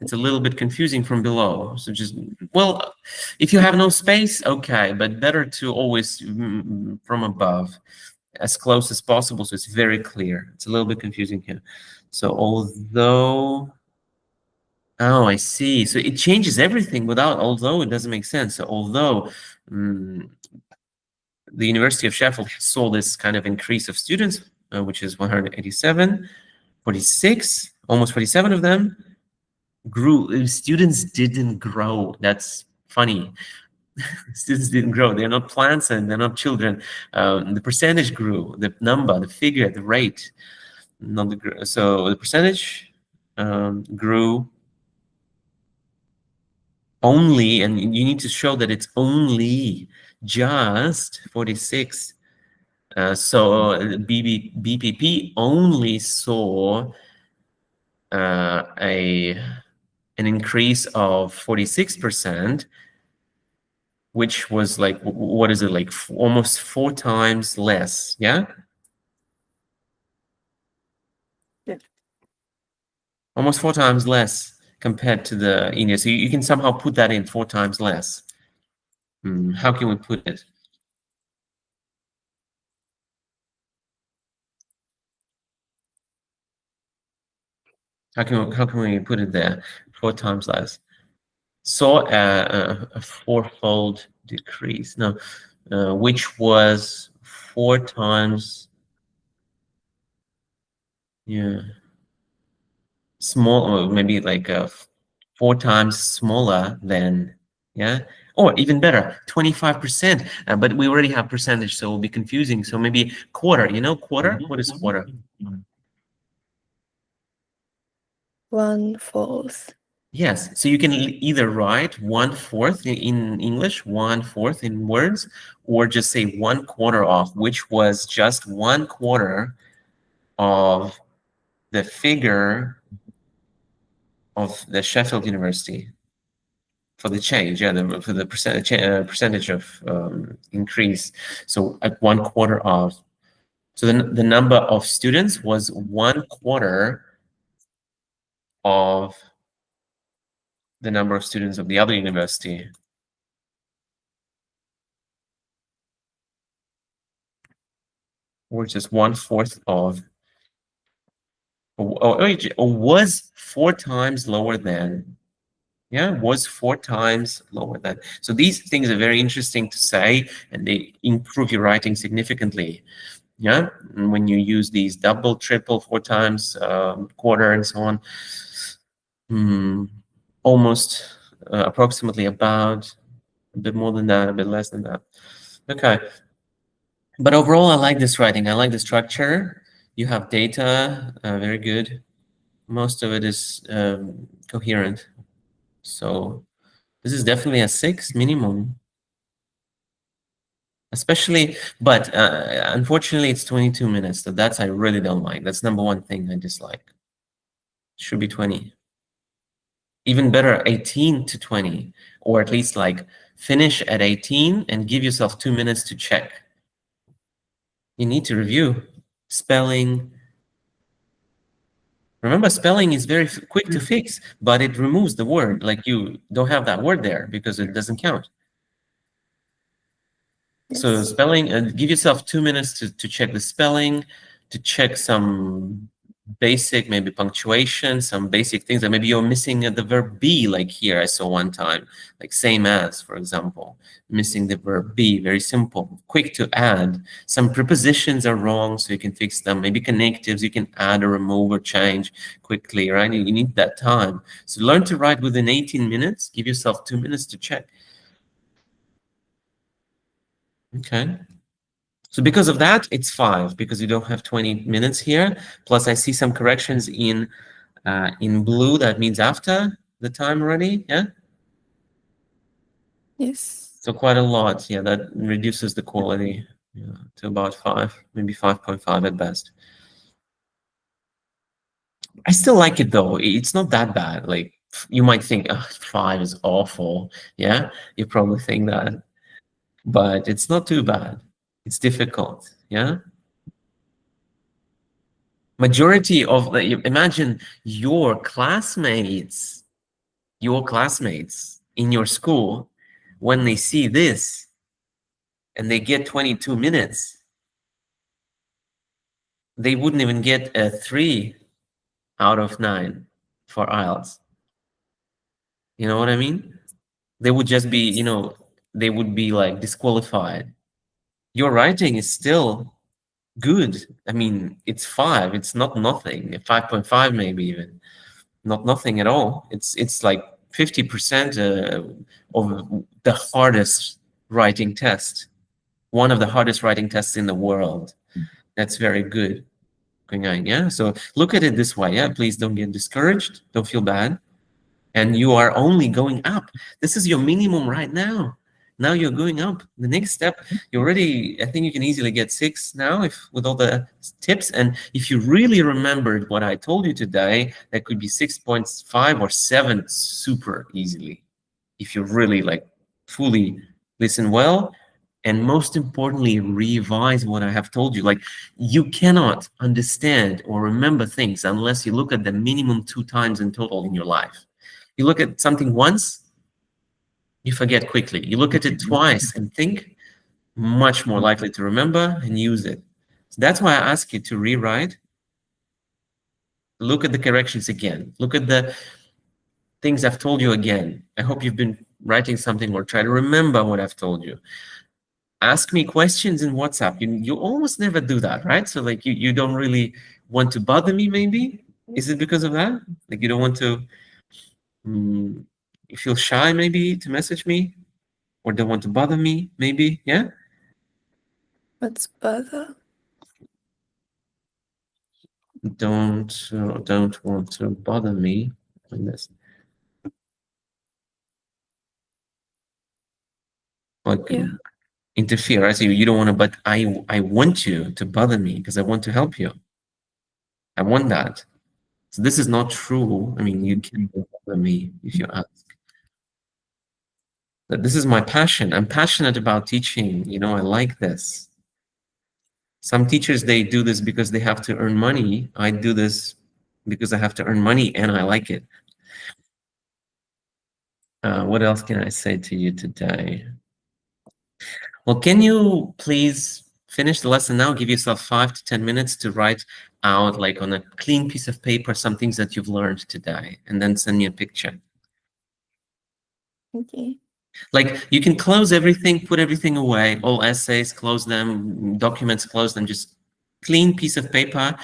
it's a little bit confusing from below. So just, well, if you have no space, okay, but better to always from above, as close as possible, so it's very clear. It's a little bit confusing here. So although, oh, I see. So it changes everything. Without although, it doesn't make sense. So although the University of Sheffield saw this kind of increase of students, which is 187, 46, almost 47 of them grew. Students didn't grow. That's funny. Students didn't grow. They're not plants and they're not children. The percentage grew, the number, the figure, the rate. Not the, so the percentage grew only, and you need to show that it's only just 46. So BPP only saw an increase of 46%, which was like, what is it, like almost 4 times less, yeah?
Yeah.
Almost 4 times less compared to the India. So you can somehow put that in 4 times less. How can we put it? How can we put it there? 4 times less. Saw a fourfold decrease. No, which was 4 times, yeah, small, or maybe like 4 times smaller than, yeah, or even better, 25%. But we already have percentage, so it'll be confusing. So maybe quarter. You know, quarter. What is quarter?
1/4.
Yes, so you can either write 1/4 in English, 1/4 in words, or just say 1/4 of, which was just 1/4 of the figure of the Sheffield University for the change, yeah, for the percentage of increase. So at 1/4 of, so the number of students was 1/4 of the number of students of the other university. Or just 1/4 of, or was 4 times lower than, yeah, was 4 times lower than. So these things are very interesting to say, and they improve your writing significantly, yeah, and when you use these double, triple, 4 times, quarter, and so on. Almost, approximately, about a bit more than that, a bit less than that. Okay, but overall I like this writing. I like the structure. You have data, very good. Most of it is coherent. So this is definitely a 6 minimum. Especially, but unfortunately it's 22 minutes. So that's, I really don't like. That's number one thing I dislike. Should be 20. Even better, 18 to 20. Or at least like finish at 18 and give yourself 2 minutes to check. You need to review spelling. Remember, spelling is very quick to fix, but it removes the word. Like you don't have that word there because it doesn't count. So
Yes.
spelling, give yourself 2 minutes to check the spelling, to check some basic, maybe punctuation, some basic things that maybe you're missing the verb be, like here I saw one time, like same as, for example, missing the verb be, very simple, quick to add. Some prepositions are wrong, so you can fix them. Maybe connectives, you can add or remove or change quickly, right? You need that time. So learn to write within 18 minutes, give yourself 2 minutes to check. Okay. So because of that, it's 5, because you don't have 20 minutes here. Plus, I see some corrections in blue. That means after the time already. Yeah.
Yes.
So quite a lot. Yeah, that reduces the quality, yeah, to about 5, maybe 5.5 at best. I still like it though. It's not that bad. Like you might think, oh, 5 is awful. Yeah, you probably think that, but it's not too bad. It's difficult. Yeah. Majority of imagine your classmates in your school, when they see this and they get 22 minutes, they wouldn't even get a 3 out of 9 for IELTS. You know what I mean? They would just be, they would be like disqualified. Your writing is still good. I mean, it's 5. It's not nothing. 5.5 maybe even. Not nothing at all. It's like 50% of the hardest writing test. One of the hardest writing tests in the world. That's very good. Yeah. So look at it this way. Yeah. Please don't get discouraged. Don't feel bad. And you are only going up. This is your minimum right now. Now you're going up. The next step, you already, I think you can easily get 6 now if with all the tips. And if you really remembered what I told you today, that could be 6.5 or 7 super easily. If you really like fully Listen well, and most importantly, revise what I have told you. Like, you cannot understand or remember things unless you look at the minimum 2 times in total in your life. You look at something once, you forget quickly. You look at it twice and think, much more likely to remember and use it. So that's why I ask you to rewrite. Look at the corrections again. Look at the things I've told you again. I hope you've been writing something or try to remember what I've told you. Ask me questions in WhatsApp. You almost never do that, right? So like you don't really want to bother me, maybe? Is it because of that? Like you don't want to, you feel shy maybe to message me or don't want to bother me, maybe? Yeah?
What's bother?
Don't want to bother me on this. Like
Yeah.
interfere, right? So you don't want to, but I want you to bother me because I want to help you. I want that. So this is not true. I mean, you can bother me if you ask. But this is my passion. I'm passionate about teaching. You know, I like this. Some teachers, they do this because they have to earn money. I do this because I have to earn money and I like it. What else can I say to you today? Well, can you please finish the lesson now? Give yourself 5 to 10 minutes to write out, like on a clean piece of paper, some things that you've learned today, and then send me a picture.
Okay.
Like you can close everything, put everything away, all essays, close them, documents, close them, just clean piece of paper,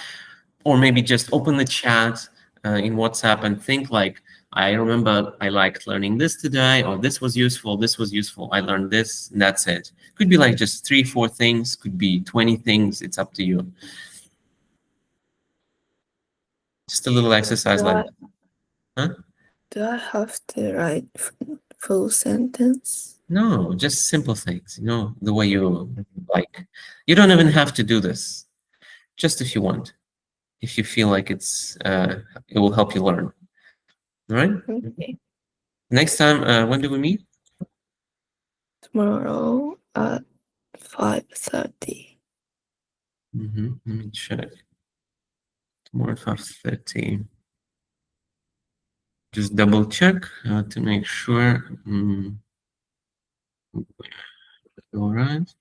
or maybe just open the chat in WhatsApp and think like, I remember I liked learning this today, or this was useful, I learned this, and that's it. Could be like just 3, 4 things, could be 20 things, it's up to you. Just a little exercise like that. Huh?
Do I have to write full sentence?
No, just simple things, you know, the way you like. You don't even have to do this, just if you want, if you feel like it will help you learn. All right?
Okay.
Next time, when do we meet?
Tomorrow at 5:30.
Let me check. Tomorrow at 5:30. Just double check to make sure. All right.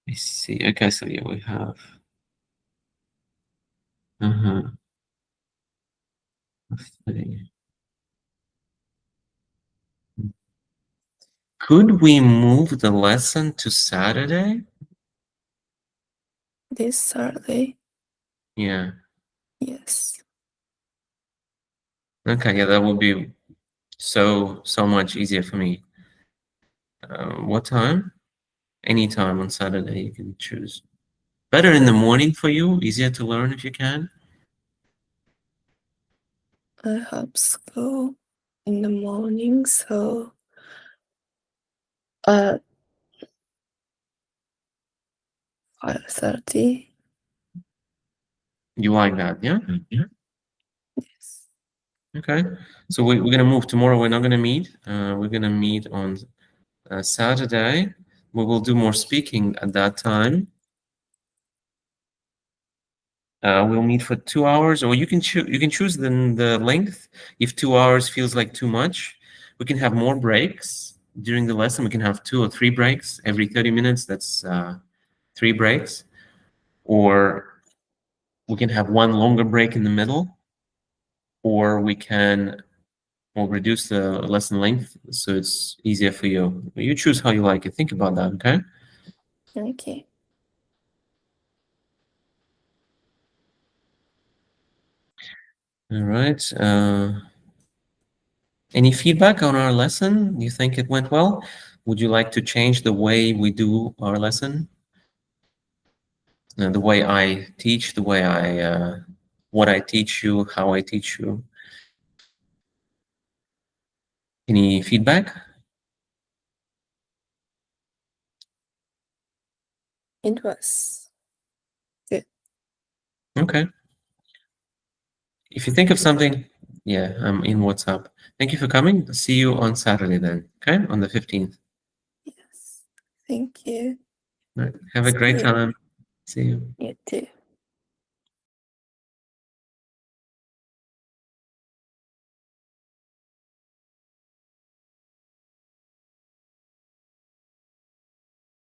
I see. Okay, so yeah, we have. Uh-huh. 5:30. Could we move the lesson to Saturday?
This Saturday?
Yeah.
Yes.
Okay, yeah, that would be so much easier for me. What time? Any time on Saturday you can choose. Better in the morning for you, easier to learn if you can.
I have school in the morning, so at 5:30.
You like that, yeah?
Yes.
Okay. So we're gonna move tomorrow. We're not gonna meet. We're gonna meet on Saturday. We will do more speaking at that time. We'll meet for 2 hours, or you can choose the length. If 2 hours feels like too much, we can have more breaks during the lesson. We can have 2 or 3 breaks every 30 minutes. That's 3 breaks, or we can have one longer break in the middle, or we can reduce the lesson length so it's easier for you. You choose how you like it. Think about that, okay?
Okay.
All right. Any feedback on our lesson? You think it went well? Would you like to change the way we do our lesson? The way I teach, the way what I teach you, how I teach you? Any feedback?
It was good.
Okay. If you think of something, yeah, I'm in WhatsApp. Thank you for coming. See you on Saturday then. Okay, on the 15th.
Yes. Thank you.
Right. Have a
See
great
you.
time. See you.
You too.